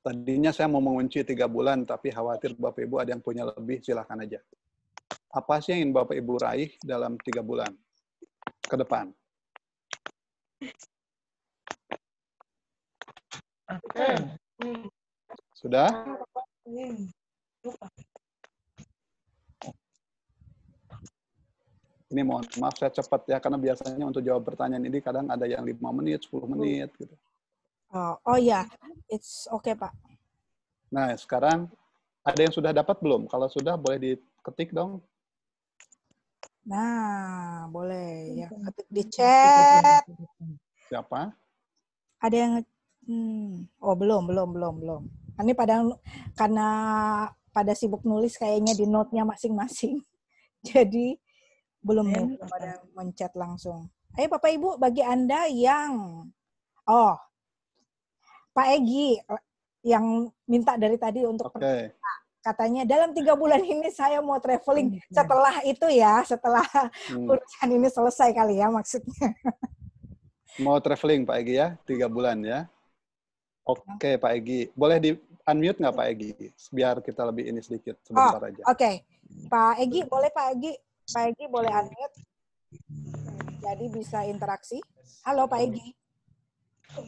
Tadinya saya mau mengunci 3 bulan, tapi khawatir Bapak Ibu ada yang punya lebih, silahkan aja. Apa sih yang ingin Bapak Ibu raih dalam 3 bulan ke depan? Sudah? Ini mohon maaf saya cepat ya, karena biasanya untuk jawab pertanyaan ini kadang ada yang 5 menit, 10 menit gitu. Oh ya, it's okay Pak. Nah sekarang ada yang sudah dapat belum? Kalau sudah boleh diketik dong. Nah, boleh ya, ketik di chat. Siapa? Ada yang oh belum. Ini karena pada sibuk nulis kayaknya di note-nya masing-masing. Jadi belum pada menchat langsung. Ayo Bapak Ibu, bagi Anda yang Pak Egi yang minta dari tadi untuk katanya dalam 3 bulan ini saya mau traveling. Setelah itu ya, setelah urusan ini selesai kali ya maksudnya. Mau traveling Pak Egi ya, 3 bulan ya. Oke Pak Egi, boleh di unmute nggak Pak Egi? Biar kita lebih ini sedikit sebentar aja. Oke. Pak Egi, boleh Pak Egi? Pak Egi boleh unmute. Jadi bisa interaksi. Halo Pak Egi.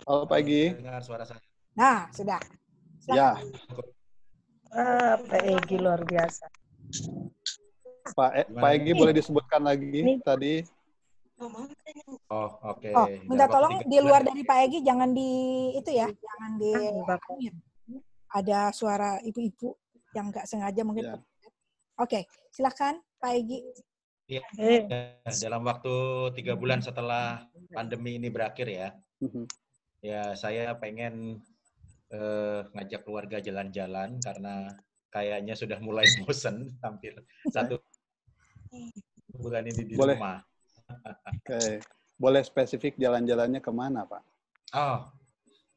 Halo Pak Egi. Dengar suara saya. Nah, sudah. Silahkan. Ya. Pak Egi luar biasa. Pak Egi boleh disebutkan lagi tadi. Oh, oke. Minta tolong di luar dari Pak Egi jangan di itu ya, jangan di ada suara ibu-ibu yang nggak sengaja mungkin. Oke, silakan Pak Egi. Iya. Dalam waktu 3 bulan setelah pandemi ini berakhir ya, ya saya pengen ngajak keluarga jalan-jalan karena kayaknya sudah mulai bosen hampir 1 bulan ini di rumah. Oke. Boleh spesifik jalan-jalannya kemana, Pak? Oh,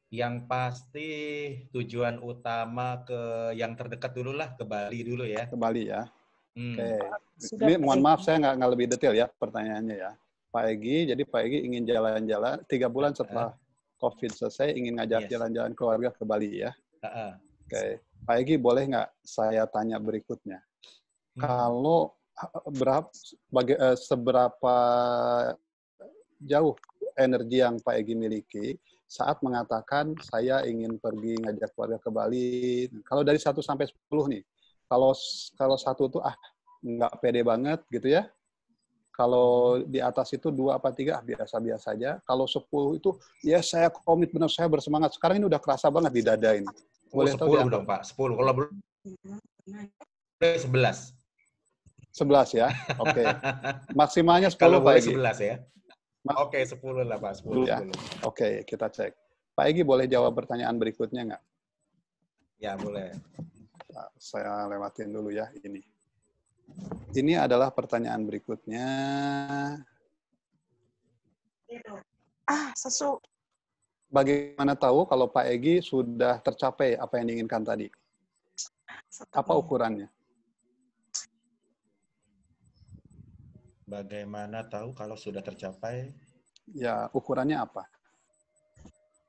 yang pasti tujuan utama ke yang terdekat dulu lah, ke Bali dulu ya. Ke Bali ya. Oke. Ini mohon maaf saya nggak lebih detail ya pertanyaannya ya. Pak Egi, jadi Pak Egi ingin jalan-jalan 3 bulan setelah COVID selesai, ingin ngajak jalan-jalan keluarga ke Bali ya. Oke. Pak Egi, boleh nggak saya tanya berikutnya? Kalau seberapa jauh energi yang Pak Egi miliki saat mengatakan saya ingin pergi ngajak keluarga ke Bali? Kalau dari 1 sampai 10 nih, kalau 1 tuh nggak pede banget gitu ya. Kalau di atas itu 2 apa 3 biasa-biasa aja. Kalau 10 itu ya saya komit benar, saya bersemangat. Sekarang ini udah kerasa banget di dada ini. Boleh 10 dong Pak, 10. Kalau belum 11. 11 ya? Oke. Maksimalnya 10 Kalau Pak boleh Egy. 11 ya. Oke, 10 lah Pak, 10. Ya. Oke, kita cek. Pak Egy boleh jawab pertanyaan berikutnya nggak? Ya, boleh. Nah, saya lewatin dulu ya ini. Ini adalah pertanyaan berikutnya. Sesu. Bagaimana tahu kalau Pak Egy sudah tercapai apa yang diinginkan tadi? Apa ukurannya? Bagaimana tahu kalau sudah tercapai? Ya, ukurannya apa?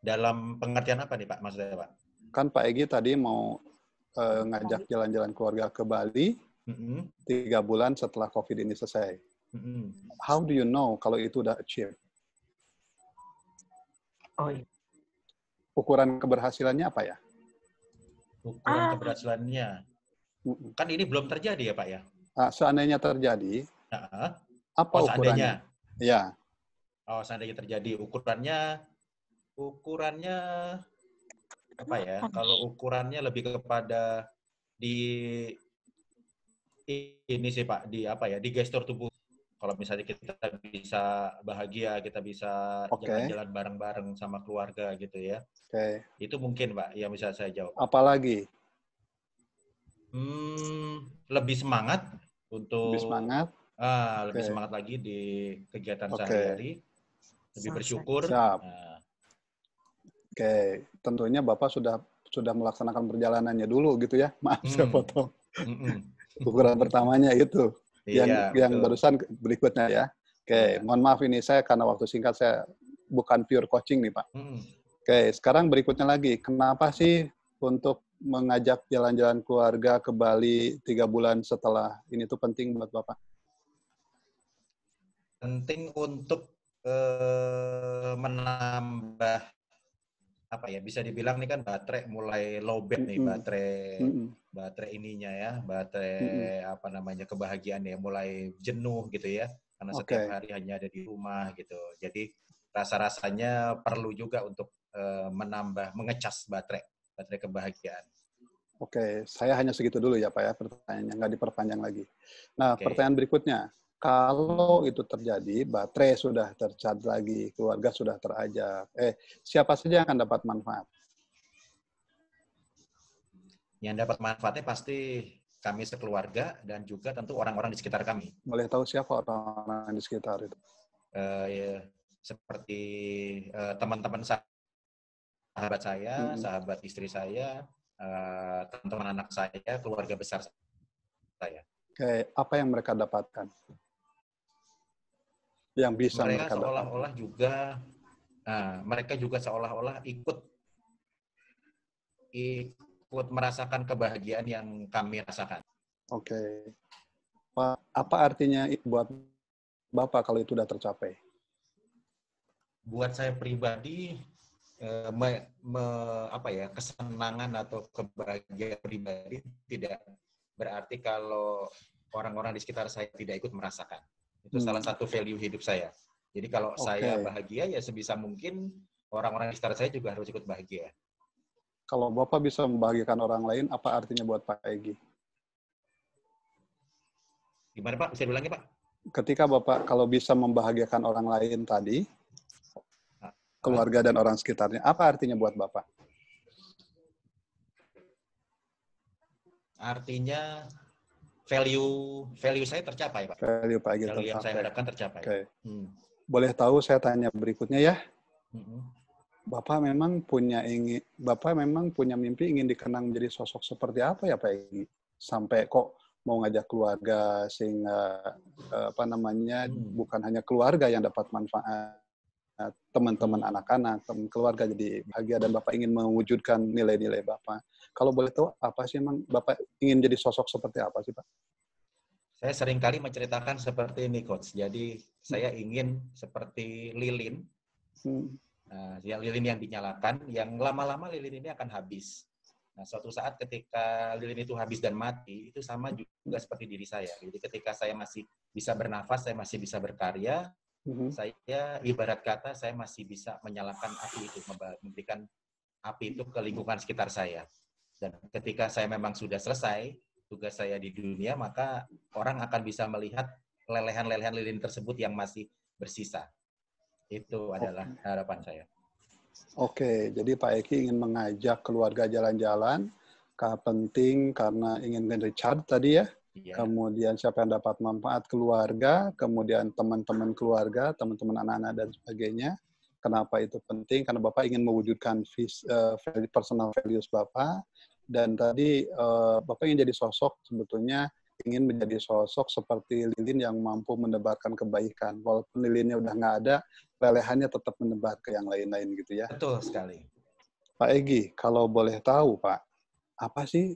Dalam pengertian apa nih Pak, maksudnya Pak? Kan Pak Egy tadi mau ngajak jalan-jalan keluarga ke Bali 3 bulan setelah COVID ini selesai. How do you know kalau itu udah achieve? Oh iya. Ukuran keberhasilannya apa ya? Ukuran keberhasilannya. Kan ini belum terjadi ya Pak ya? Seandainya terjadi, apa ukurannya? Ya. Oh, seandainya terjadi, ukurannya apa ya? Kalau ukurannya lebih kepada di ini sih Pak, di apa ya? Di gestur tubuh. Kalau misalnya kita bisa bahagia, kita bisa jalan-jalan bareng-bareng sama keluarga gitu ya. Itu mungkin Pak yang bisa saya jawab. Apalagi? Lebih semangat untuk lebih semangat. Lebih semangat lagi di kegiatan sehari-hari. Lebih bersyukur. Siap. Oke, tentunya Bapak sudah melaksanakan perjalanannya dulu gitu ya. Maaf saya potong. Ukuran pertamanya itu. Yang barusan berikutnya ya. Oke, mohon maaf ini saya karena waktu singkat saya bukan pure coaching nih Pak. Oke, sekarang berikutnya lagi. Kenapa sih untuk mengajak jalan-jalan keluarga ke Bali 3 bulan setelah ini tuh penting buat Bapak? Penting untuk menambah apa ya, bisa dibilang nih kan baterai mulai lowbat nih, baterai ininya ya, baterai apa namanya, kebahagiaan ya, mulai jenuh gitu ya, karena setiap hari hanya ada di rumah gitu. Jadi rasa-rasanya perlu juga untuk menambah, mengecas baterai kebahagiaan. Oke, saya hanya segitu dulu ya Pak ya, pertanyaannya nggak diperpanjang lagi. Nah, pertanyaan berikutnya, kalau itu terjadi, baterai sudah tercharge lagi, keluarga sudah terajak, siapa saja yang akan dapat manfaat? Yang dapat manfaatnya pasti kami sekeluarga dan juga tentu orang-orang di sekitar kami. Boleh tahu siapa orang-orang di sekitar itu? Ya, seperti teman-teman sahabat saya, sahabat istri saya, teman-teman anak saya, keluarga besar saya. Oke, apa yang mereka dapatkan? Yang bisa mereka seolah-olah juga, mereka juga seolah-olah ikut merasakan kebahagiaan yang kami rasakan. Oke. Pak, apa artinya buat Bapak kalau itu sudah tercapai? Buat saya pribadi, kesenangan atau kebahagiaan pribadi tidak berarti kalau orang-orang di sekitar saya tidak ikut merasakan. Itu salah satu value hidup saya. Jadi kalau saya bahagia, ya sebisa mungkin orang-orang di sekitar saya juga harus ikut bahagia. Kalau Bapak bisa membahagiakan orang lain, apa artinya buat Pak Egy? Gimana Pak? Bisa diulangi Pak? Ketika Bapak kalau bisa membahagiakan orang lain tadi, keluarga dan orang sekitarnya, apa artinya buat Bapak? Artinya value saya tercapai, Pak. Value Pak Egy tercapai. Yang saya harapkan tercapai. Boleh tahu saya tanya berikutnya ya. Bapak memang punya mimpi ingin dikenang menjadi sosok seperti apa ya Pak Egy? Sampai kok mau ngajak keluarga sehingga bukan hanya keluarga yang dapat manfaat, teman-teman anak-anak, teman keluarga jadi bahagia, dan Bapak ingin mewujudkan nilai-nilai Bapak. Kalau boleh tahu, apa sih emang Bapak ingin jadi sosok seperti apa sih, Pak? Saya seringkali menceritakan seperti ini, Coach. Jadi, saya ingin seperti lilin. Lilin yang dinyalakan, yang lama-lama lilin ini akan habis. Nah, suatu saat ketika lilin itu habis dan mati, itu sama juga seperti diri saya. Jadi, ketika saya masih bisa bernafas, saya masih bisa berkarya, saya ibarat kata saya masih bisa menyalakan api itu, memberikan api itu ke lingkungan sekitar saya. Dan ketika saya memang sudah selesai, tugas saya di dunia, maka orang akan bisa melihat lelehan-lelehan lilin tersebut yang masih bersisa. Itu adalah harapan saya. Oke, jadi Pak Eki ingin mengajak keluarga jalan-jalan, penting karena ingin recharge tadi ya. Iya. Kemudian siapa yang dapat manfaat keluarga, kemudian teman-teman keluarga, teman-teman anak-anak dan sebagainya. Kenapa itu penting? Karena Bapak ingin mewujudkan personal values Bapak. Dan tadi Bapak ingin jadi sosok, sebetulnya ingin menjadi sosok seperti lilin yang mampu menebarkan kebaikan. Walaupun lilinnya udah nggak ada, lelehannya tetap menebar ke yang lain-lain gitu ya. Betul sekali. Pak Egi, kalau boleh tahu Pak, apa sih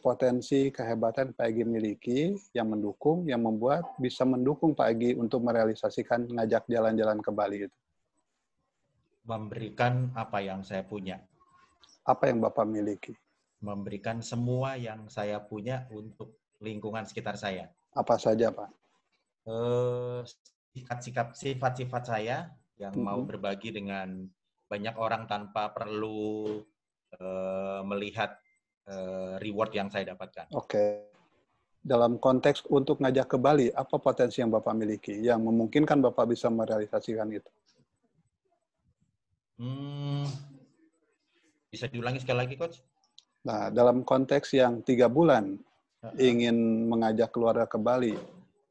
potensi kehebatan Pak Egi miliki yang mendukung, yang membuat bisa mendukung Pak Egi untuk merealisasikan ngajak jalan-jalan ke Bali itu? Memberikan apa yang saya punya. Apa yang Bapak miliki? Memberikan semua yang saya punya untuk lingkungan sekitar saya. Apa saja, Pak? Sifat-sifat saya yang mau berbagi dengan banyak orang tanpa perlu melihat reward yang saya dapatkan. Oke. Dalam konteks untuk ngajak ke Bali, apa potensi yang Bapak miliki yang memungkinkan Bapak bisa merealisasikan itu? Bisa diulangi sekali lagi, Coach? Nah, dalam konteks yang 3 bulan ingin mengajak keluarga ke Bali,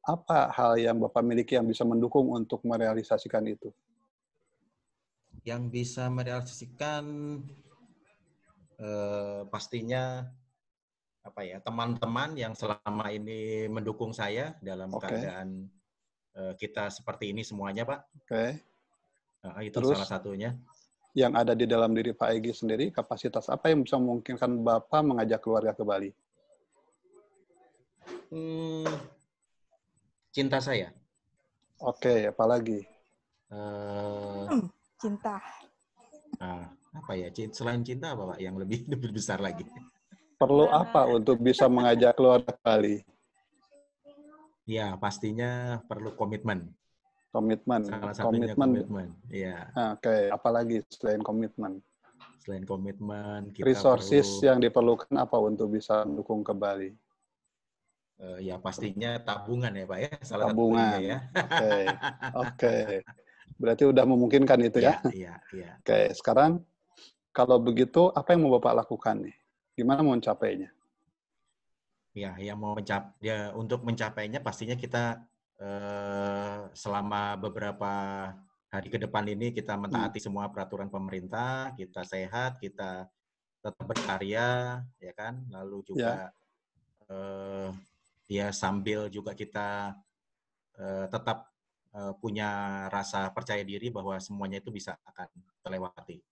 apa hal yang Bapak miliki yang bisa mendukung untuk merealisasikan itu? Yang bisa merealisasikan pastinya apa ya, teman-teman yang selama ini mendukung saya dalam keadaan kita seperti ini semuanya, Pak. Oke. Itu terus, salah satunya. Yang ada di dalam diri Pak Egi sendiri, kapasitas apa yang bisa memungkinkan Bapak mengajak keluarga ke Bali? Cinta saya. Oke, apalagi? Cinta. Apa ya? Selain cinta apa, Pak? Yang lebih besar lagi. Perlu apa untuk bisa mengajak keluarga ke Bali? Ya, pastinya perlu komitmen. Komitmen. Salah satunya komitmen. Ya. Oke, apalagi selain komitmen? Selain komitmen, kita resources perlu, yang diperlukan apa untuk bisa mendukung ke Bali? Ya pastinya tabungan ya, Pak ya. Salah tabungan. Satunya ya. Oke. Berarti udah memungkinkan itu ya? Iya. Oke, sekarang kalau begitu apa yang mau Bapak lakukan nih? Gimana mau mencapainya? Ya, untuk mencapainya pastinya kita selama beberapa hari ke depan ini kita mentaati semua peraturan pemerintah, kita sehat, kita tetap berkarya, ya kan? Lalu juga sambil juga kita tetap punya rasa percaya diri bahwa semuanya itu bisa akan terlewati.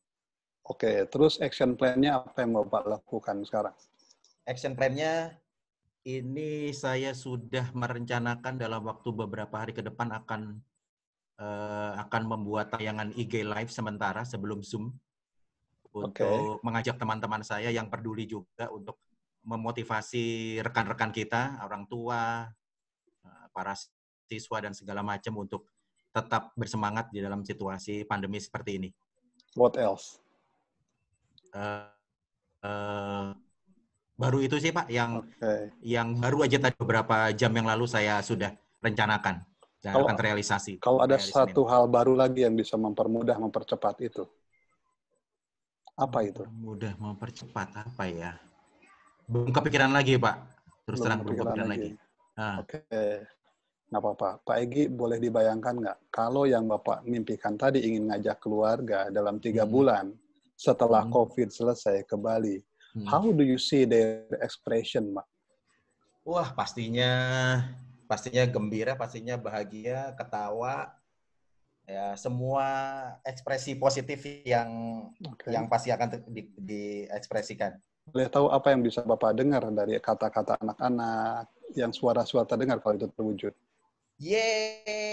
Oke, terus action plan-nya apa yang Bapak lakukan sekarang? Action plan-nya ini saya sudah merencanakan dalam waktu beberapa hari ke depan akan membuat tayangan IG Live sementara sebelum Zoom untuk mengajak teman-teman saya yang peduli juga untuk memotivasi rekan-rekan kita, orang tua, para siswa dan segala macam untuk tetap bersemangat di dalam situasi pandemi seperti ini. What else? Baru itu sih Pak yang baru aja tadi beberapa jam yang lalu saya sudah rencanakan dan akan terrealisasi. Kalau ada satu hal baru lagi yang bisa mempercepat itu, apa itu? Mempercepat apa ya? Belum kepikiran lagi Pak. Terus terang belum kepikiran lagi. Oke, nggak apa-apa. Pak Egi boleh dibayangkan nggak kalau yang Bapak mimpikan tadi ingin ngajak keluarga dalam 3 bulan setelah COVID selesai ke Bali. How do you see their expression, Pak? Wah, pastinya gembira, pastinya bahagia, ketawa, ya semua ekspresi positif yang pasti akan diekspresikan. Boleh tahu apa yang bisa Bapak dengar dari kata-kata anak-anak, yang suara-suara terdengar kalau itu terwujud? Yeay!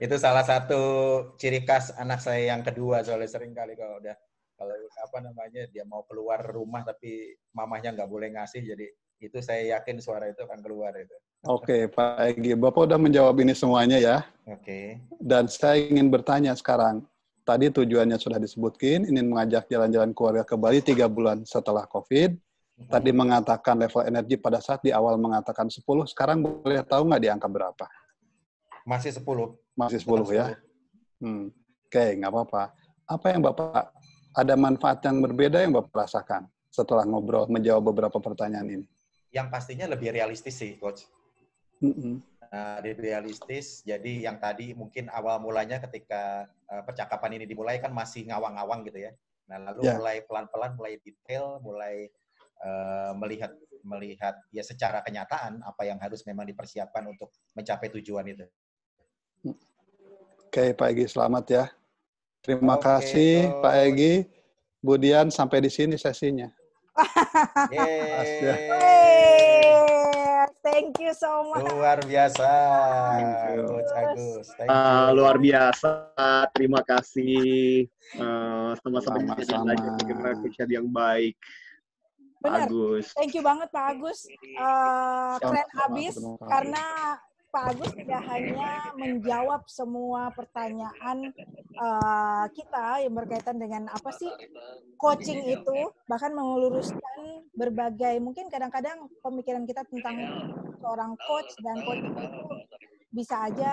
Itu salah satu ciri khas anak saya yang kedua, soalnya sering kali kalau dia mau keluar rumah tapi mamahnya nggak boleh ngasih, jadi itu saya yakin suara itu akan keluar itu. Oke, Pak Egi, Bapak udah menjawab ini semuanya ya. Oke. Dan saya ingin bertanya sekarang, Tadi tujuannya sudah disebutkan, ingin mengajak jalan-jalan keluarga ke Bali 3 bulan setelah COVID. Tadi mengatakan level energi pada saat di awal mengatakan 10, sekarang boleh tahu nggak di angka berapa? Masih 10. Masih 10 ya? Oke, nggak apa-apa. Apa yang Bapak, ada manfaat yang berbeda yang Bapak rasakan setelah ngobrol, menjawab beberapa pertanyaan ini? Yang pastinya lebih realistis sih, Coach. Realistis, jadi yang tadi mungkin awal mulanya ketika percakapan ini dimulai kan masih ngawang-ngawang gitu ya. Nah, lalu mulai pelan-pelan, mulai detail, mulai melihat ya secara kenyataan apa yang harus memang dipersiapkan untuk mencapai tujuan itu. Oke, Pak Egy, selamat ya. Terima kasih, Coach. Pak Egy. Budian, sampai di sini sesinya. Thank you so much. Luar biasa, Coach Agus. Luar biasa. Terima kasih. Sama-sama belajar bagaimana coach yang baik. Benar. Agus. Thank you banget Pak Agus. Keren abis karena Pak Agus tidak hanya menjawab semua pertanyaan kita yang berkaitan dengan apa sih coaching itu, bahkan meluruskan berbagai, mungkin kadang-kadang pemikiran kita tentang seorang coach dan coaching itu bisa aja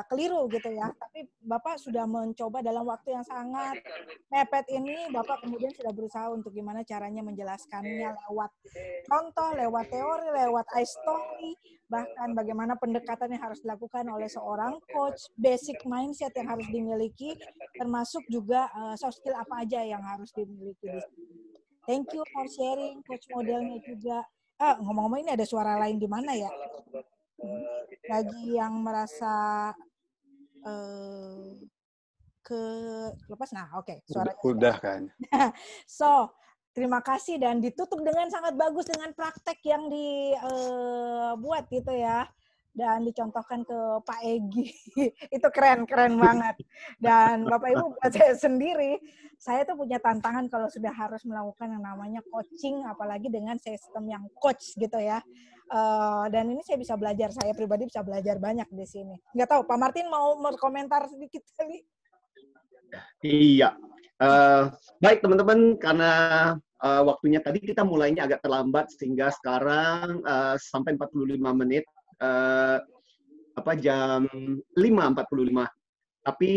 keliru gitu ya. Tapi Bapak sudah mencoba dalam waktu yang sangat mepet ini, Bapak kemudian sudah berusaha untuk gimana caranya menjelaskannya lewat contoh, lewat teori, lewat story, bahkan bagaimana pendekatan yang harus dilakukan oleh seorang coach, basic mindset yang harus dimiliki, termasuk juga soft skill apa aja yang harus dimiliki. Thank you for sharing, coach modelnya juga. Ngomong-ngomong ini ada suara lain di mana ya? Bagi yang merasa lepas, nah oke, suaranya udah kan. So, terima kasih dan ditutup dengan sangat bagus dengan praktek yang dibuat gitu ya. Dan dicontohkan ke Pak Egy. Itu keren banget. Dan Bapak Ibu, buat saya sendiri, saya tuh punya tantangan kalau sudah harus melakukan yang namanya coaching, apalagi dengan sistem yang coach gitu ya. Dan ini saya bisa belajar, saya pribadi bisa belajar banyak di sini. Nggak tahu, Pak Martin mau berkomentar sedikit kali? Iya. Baik teman-teman, karena waktunya tadi kita mulainya agak terlambat, sehingga sekarang sampai 45 menit. Jam 5.45. Tapi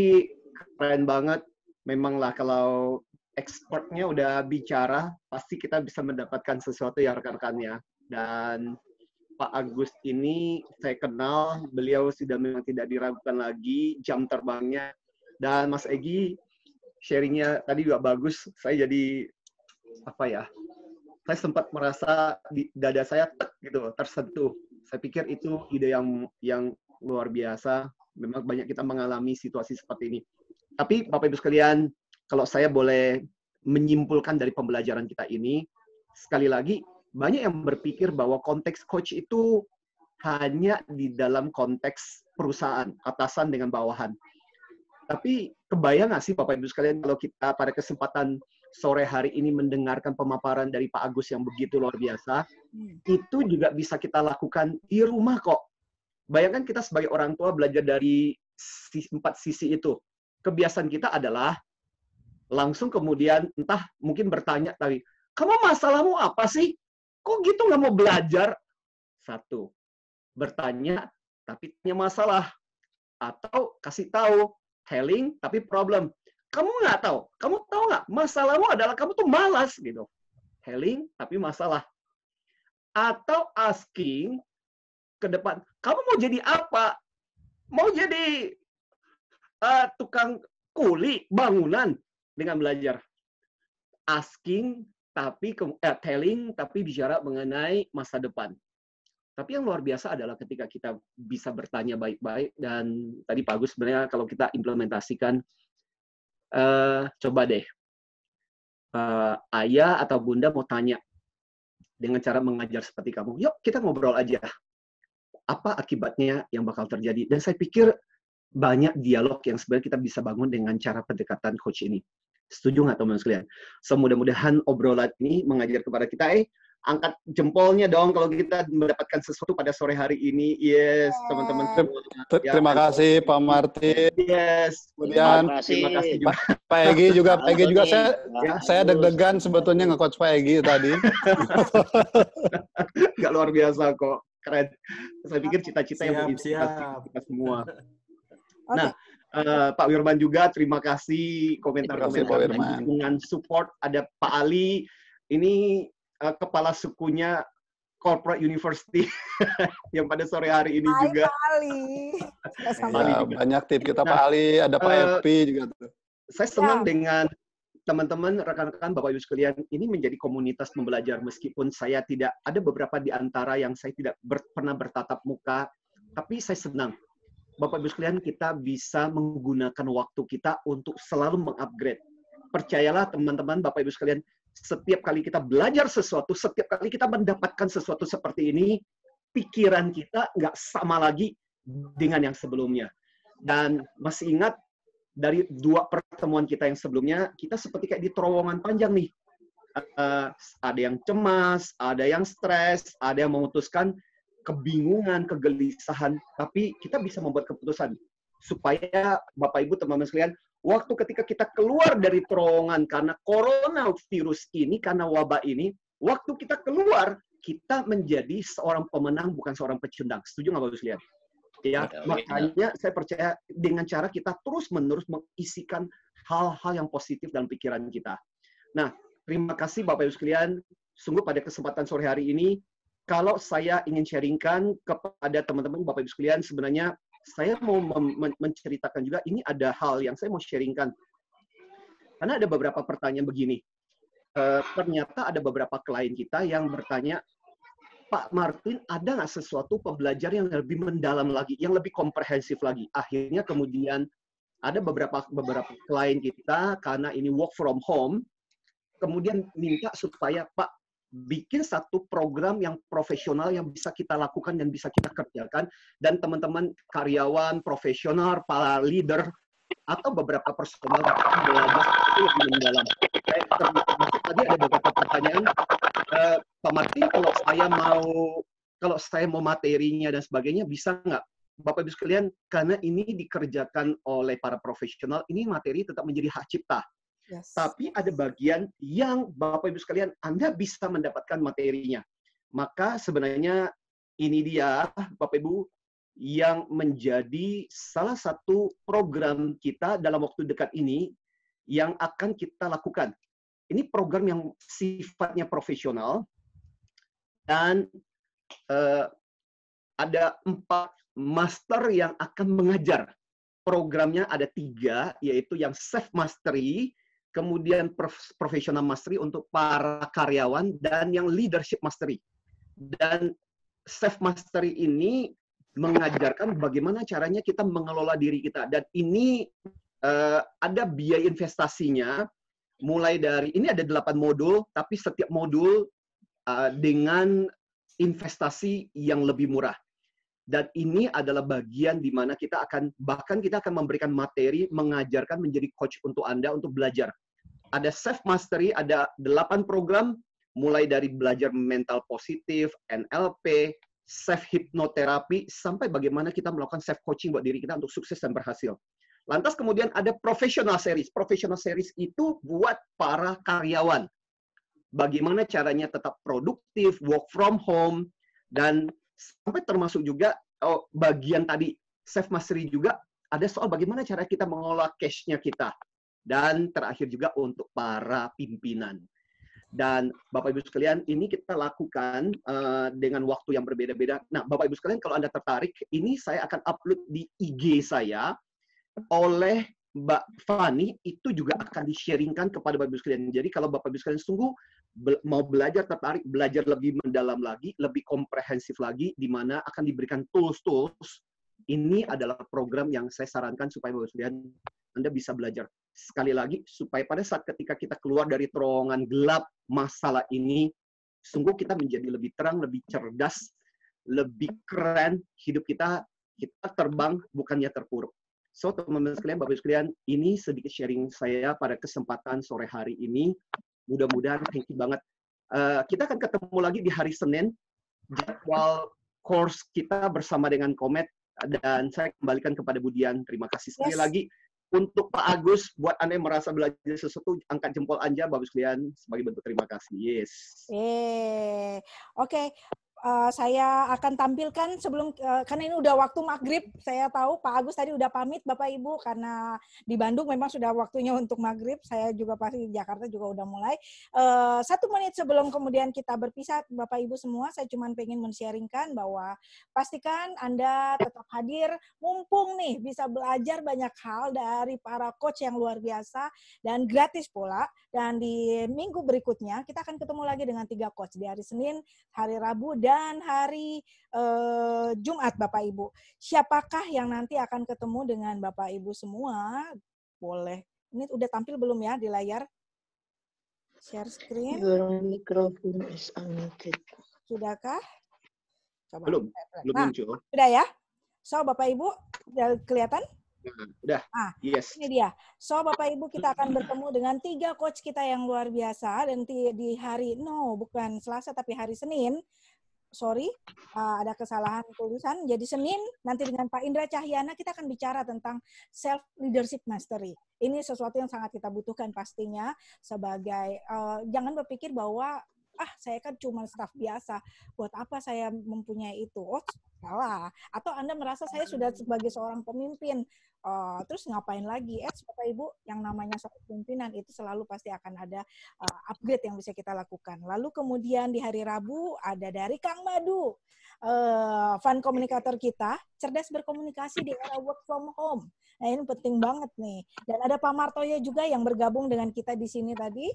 keren banget, memanglah kalau expertnya udah bicara, pasti kita bisa mendapatkan sesuatu ya rekan-rekannya. Dan Pak Agus ini saya kenal, beliau sudah memang tidak diragukan lagi jam terbangnya. Dan Mas Egy sharingnya tadi juga bagus. Saya jadi saya sempat merasa di dada saya gitu tersentuh. Saya pikir itu ide yang luar biasa. Memang banyak kita mengalami situasi seperti ini. Tapi Bapak Ibu sekalian, kalau saya boleh menyimpulkan dari pembelajaran kita ini, sekali lagi, banyak yang berpikir bahwa konteks coach itu hanya di dalam konteks perusahaan, atasan dengan bawahan. Tapi kebayang nggak sih Bapak Ibu sekalian kalau kita pada kesempatan sore hari ini mendengarkan pemaparan dari Pak Agus yang begitu luar biasa, itu juga bisa kita lakukan di rumah kok. Bayangkan kita sebagai orang tua belajar dari 4 sisi itu. Kebiasaan kita adalah langsung kemudian entah mungkin bertanya tadi, kamu masalahmu apa sih? Kok gitu nggak mau belajar? 1. Bertanya tapi punya masalah. Atau kasih tahu, telling tapi problem. Kamu nggak tahu. Kamu tahu nggak? Masalahmu adalah kamu tuh malas gitu. Telling tapi masalah. Atau asking ke depan, kamu mau jadi apa? Mau jadi tukang kuli bangunan dengan belajar. Asking tapi telling tapi bicara mengenai masa depan. Tapi yang luar biasa adalah ketika kita bisa bertanya baik-baik, dan tadi Pak Agus sebenarnya kalau kita implementasikan, coba deh, ayah atau bunda mau tanya dengan cara mengajar seperti kamu, yuk kita ngobrol aja. Apa akibatnya yang bakal terjadi? Dan saya pikir banyak dialog yang sebenarnya kita bisa bangun dengan cara pendekatan coach ini. Setuju nggak teman-teman sekalian? So mudah-mudahan obrolan ini mengajar kepada kita, angkat jempolnya dong kalau kita mendapatkan sesuatu pada sore hari ini. Yes, teman-teman. Terima kasih Pak Martin. Yes. Kemudian terima kasih juga. Pak Egi juga, saya deg-degan sebetulnya nge-coach Pak Egi tadi. Nggak luar biasa kok, keren. Saya pikir cita-cita yang menginspirasi kita semua. Nah, Pak Wirman juga terima kasih komentar-komentar dengan support. Ada Pak Ali, ini kepala sukunya Corporate University yang pada sore hari ini juga. Pak Ali. Ya, banyak tips kita Pak Ali, ada Pak Epi juga tuh. Saya senang dengan teman-teman, rekan-rekan, Bapak Ibu sekalian, ini menjadi komunitas pembelajar meskipun saya tidak ada beberapa di antara yang saya tidak pernah bertatap muka, tapi saya senang. Bapak Ibu sekalian, kita bisa menggunakan waktu kita untuk selalu mengupgrade. Percayalah teman-teman, Bapak Ibu sekalian, setiap kali kita belajar sesuatu, setiap kali kita mendapatkan sesuatu seperti ini, pikiran kita nggak sama lagi dengan yang sebelumnya. Dan masih ingat, dari 2 pertemuan kita yang sebelumnya, kita seperti kayak di terowongan panjang nih. Ada yang cemas, ada yang stres, ada yang memutuskan kebingungan, kegelisahan, tapi kita bisa membuat keputusan. Supaya Bapak Ibu, teman-teman sekalian, waktu ketika kita keluar dari terowongan karena coronavirus ini, karena wabah ini, waktu kita keluar, kita menjadi seorang pemenang, bukan seorang pecundang. Setuju nggak Bapak Ibu sekalian? Ya, makanya saya percaya dengan cara kita terus-menerus mengisikan hal-hal yang positif dalam pikiran kita. Nah, terima kasih Bapak Ibu sekalian. Sungguh pada kesempatan sore hari ini, kalau saya ingin sharingkan kepada teman-teman Bapak Ibu sekalian, sebenarnya saya mau menceritakan juga, ini ada hal yang saya mau sharingkan. Karena ada beberapa pertanyaan begini. Ternyata ada beberapa klien kita yang bertanya, Pak Martin, ada nggak sesuatu pembelajaran yang lebih mendalam lagi, yang lebih komprehensif lagi? Akhirnya kemudian ada beberapa klien kita, karena ini work from home, kemudian minta supaya, Pak, bikin satu program yang profesional yang bisa kita lakukan dan bisa kita kerjakan, dan teman-teman karyawan, profesional, para leader, atau beberapa personal belajar itu lebih mendalam. Tadi ada beberapa pertanyaan, Pak Martin, kalau saya mau materinya dan sebagainya, bisa nggak? Bapak Ibu sekalian, karena ini dikerjakan oleh para profesional, ini materi tetap menjadi hak cipta. Yes. Tapi ada bagian yang Bapak Ibu sekalian, Anda bisa mendapatkan materinya. Maka sebenarnya ini dia, Bapak Ibu, yang menjadi salah satu program kita dalam waktu dekat ini yang akan kita lakukan. Ini program yang sifatnya profesional dan ada 4 master yang akan mengajar. Programnya ada 3, yaitu yang Self Mastery, kemudian Professional Mastery untuk para karyawan, dan yang Leadership Mastery. Dan Self Mastery ini mengajarkan bagaimana caranya kita mengelola diri kita. Dan ini ada biaya investasinya, mulai dari, ini ada 8 modul, tapi setiap modul dengan investasi yang lebih murah. Dan ini adalah bagian di mana kita akan memberikan materi, mengajarkan, menjadi coach untuk Anda untuk belajar. Ada Self Mastery, ada 8 program, mulai dari belajar mental positif, NLP, self hipnoterapi, sampai bagaimana kita melakukan self coaching buat diri kita untuk sukses dan berhasil. Lantas kemudian ada Professional Series. Professional Series itu buat para karyawan. Bagaimana caranya tetap produktif, work from home, dan sampai termasuk juga bagian tadi Self Mastery juga ada soal bagaimana cara kita mengelola cash-nya kita. Dan terakhir juga untuk para pimpinan. Dan Bapak Ibu sekalian, ini kita lakukan dengan waktu yang berbeda-beda. Nah, Bapak Ibu sekalian, kalau Anda tertarik, ini saya akan upload di IG saya oleh Mbak Fani, itu juga akan di-sharingkan kepada Bapak Ibu sekalian. Jadi kalau Bapak Ibu sekalian sungguh mau belajar, tertarik, belajar lebih mendalam lagi, lebih komprehensif lagi, di mana akan diberikan tools-tools, ini adalah program yang saya sarankan supaya Bapak Ibu sekalian Anda bisa belajar. Sekali lagi, supaya pada saat ketika kita keluar dari terowongan gelap masalah ini, sungguh kita menjadi lebih terang, lebih cerdas, lebih keren, hidup kita terbang, bukannya terpuruk. So, teman-teman sekalian, Bapak Ibu sekalian, ini sedikit sharing saya pada kesempatan sore hari ini. Mudah-mudahan, thank you banget. Kita akan ketemu lagi di hari Senin. Jadwal course kita bersama dengan Komet, dan saya kembalikan kepada Budian. Terima kasih sekali lagi. Untuk Pak Agus, buat Anda yang merasa belajar sesuatu, angkat jempol Anda, Bapak sekalian, sebagai bentuk terima kasih. Yes. Oke. Saya akan tampilkan sebelum, karena ini udah waktu maghrib, saya tahu Pak Agus tadi udah pamit Bapak Ibu, karena di Bandung memang sudah waktunya untuk maghrib, saya juga pasti di Jakarta juga udah mulai. 1 menit sebelum kemudian kita berpisah, Bapak Ibu semua, saya cuma pengen men-sharingkan bahwa pastikan Anda tetap hadir, mumpung nih bisa belajar banyak hal dari para coach yang luar biasa, dan gratis pula. Dan di minggu berikutnya, kita akan ketemu lagi dengan 3 coach, di hari Senin, hari Rabu, dan hari Jumat, Bapak Ibu. Siapakah yang nanti akan ketemu dengan Bapak Ibu semua? Boleh. Ini udah tampil belum ya di layar? Share screen. Your microphone is unmuted. Sudahkah? Coba. Belum muncul. Sudah ya? So, Bapak Ibu, udah kelihatan? Udah. Yes. Ini dia. So, Bapak Ibu, kita akan bertemu dengan 3 coach kita yang luar biasa, dan di hari, bukan Selasa, tapi hari Senin. Sorry, ada kesalahan tulisan. Jadi Senin, nanti dengan Pak Indra Cahyana, kita akan bicara tentang self-leadership mastery. Ini sesuatu yang sangat kita butuhkan pastinya sebagai, jangan berpikir bahwa, saya kan cuma staf biasa, buat apa saya mempunyai itu? Oh, salah. Atau Anda merasa saya sudah sebagai seorang pemimpin, terus ngapain lagi? Bapak Ibu, yang namanya seorang pimpinan itu selalu pasti akan ada upgrade yang bisa kita lakukan. Lalu kemudian di hari Rabu ada dari Kang Madu, fun komunikator kita, cerdas berkomunikasi di era work from home. Nah, ini penting banget nih. Dan ada Pak Martoyo juga yang bergabung dengan kita di sini tadi,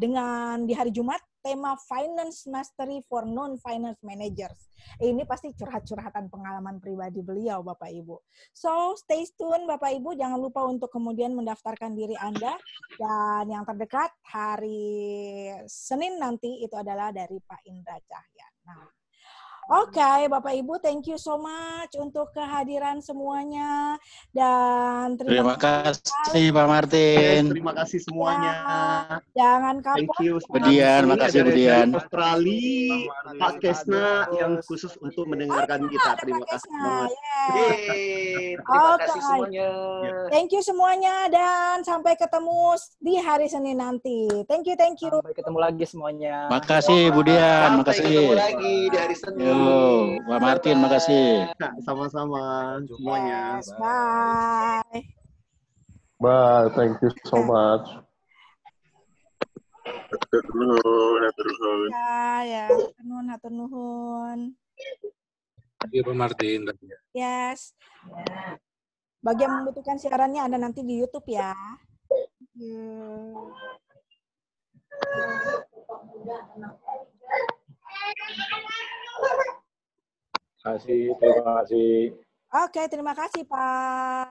dengan di hari Jumat, tema Finance Mastery for Non-Finance Managers. Ini pasti curhat-curhatan pengalaman pribadi beliau, Bapak Ibu. So, stay tune, Bapak Ibu. Jangan lupa untuk kemudian mendaftarkan diri Anda. Dan yang terdekat, hari Senin nanti, itu adalah dari Pak Indra Cahyana. Oke, Bapak Ibu, thank you so much untuk kehadiran semuanya, dan terima kasih Pak Martin. Yes, terima kasih semuanya. Jangan kapok. Thank you. Budian, makasih Budian. Australia, Pak Kesna yang khusus untuk mendengarkan kita. Terima kasih banget. Terima kasih semuanya. Thank you semuanya, dan sampai ketemu di hari Senin nanti. Thank you. Sampai ketemu lagi semuanya. Makasih Budian, makasih. Sampai ketemu lagi di hari Senin. Pak Martin, makasih. Sama-sama semuanya. Yes, bye. Bye, thank you so much. Hatur nuhun. Iya, Pak Martin. Yes. Bagi yang membutuhkan siarannya, Anda nanti di YouTube ya. Terima kasih. Oke, terima kasih Pak.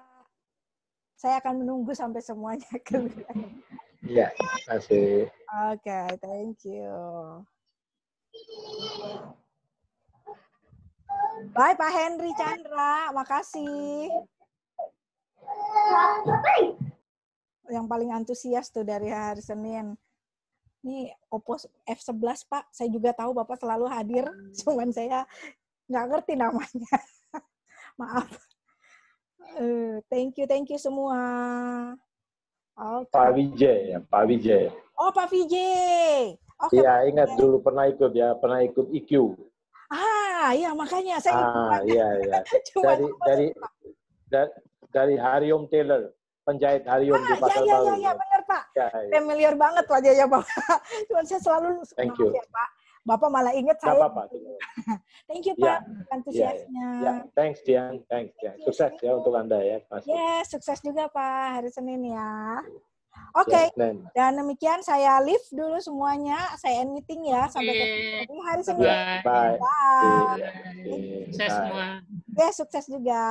Saya akan menunggu sampai semuanya keluar. Iya, terima kasih. Oke, thank you. Bye Pak Henry Chandra, makasih. Yang paling antusias tuh dari hari Senin. Ini Oppo F11 Pak, saya juga tahu Bapak selalu hadir, cuman saya nggak ngerti namanya. Maaf. Thank you semua. Okay. Pak Vijay ya, Pak Vijay. Oh, Pak Vijay. Okay, iya, ingat dulu pernah ikut IQ. Iya makanya saya iya. dari Hariom Taylor, penjahit Hariom di Pasar Baru. Iya, benar Pak. Familiar banget wajahnya Bapak. Cuman saya selalu Thank you. Ya, Pak. Bapak malah ingat saya. Apa-apa. Thank you Pak, antusiasnya. Thanks Dian. Sukses ya untuk Anda ya. Yes, sukses juga Pak hari Senin ya. Oke, dan demikian saya leave dulu semuanya. Saya end meeting ya. Sampai ketemu hari Senin. Bye. Bye. Sukses semua. Sukses juga.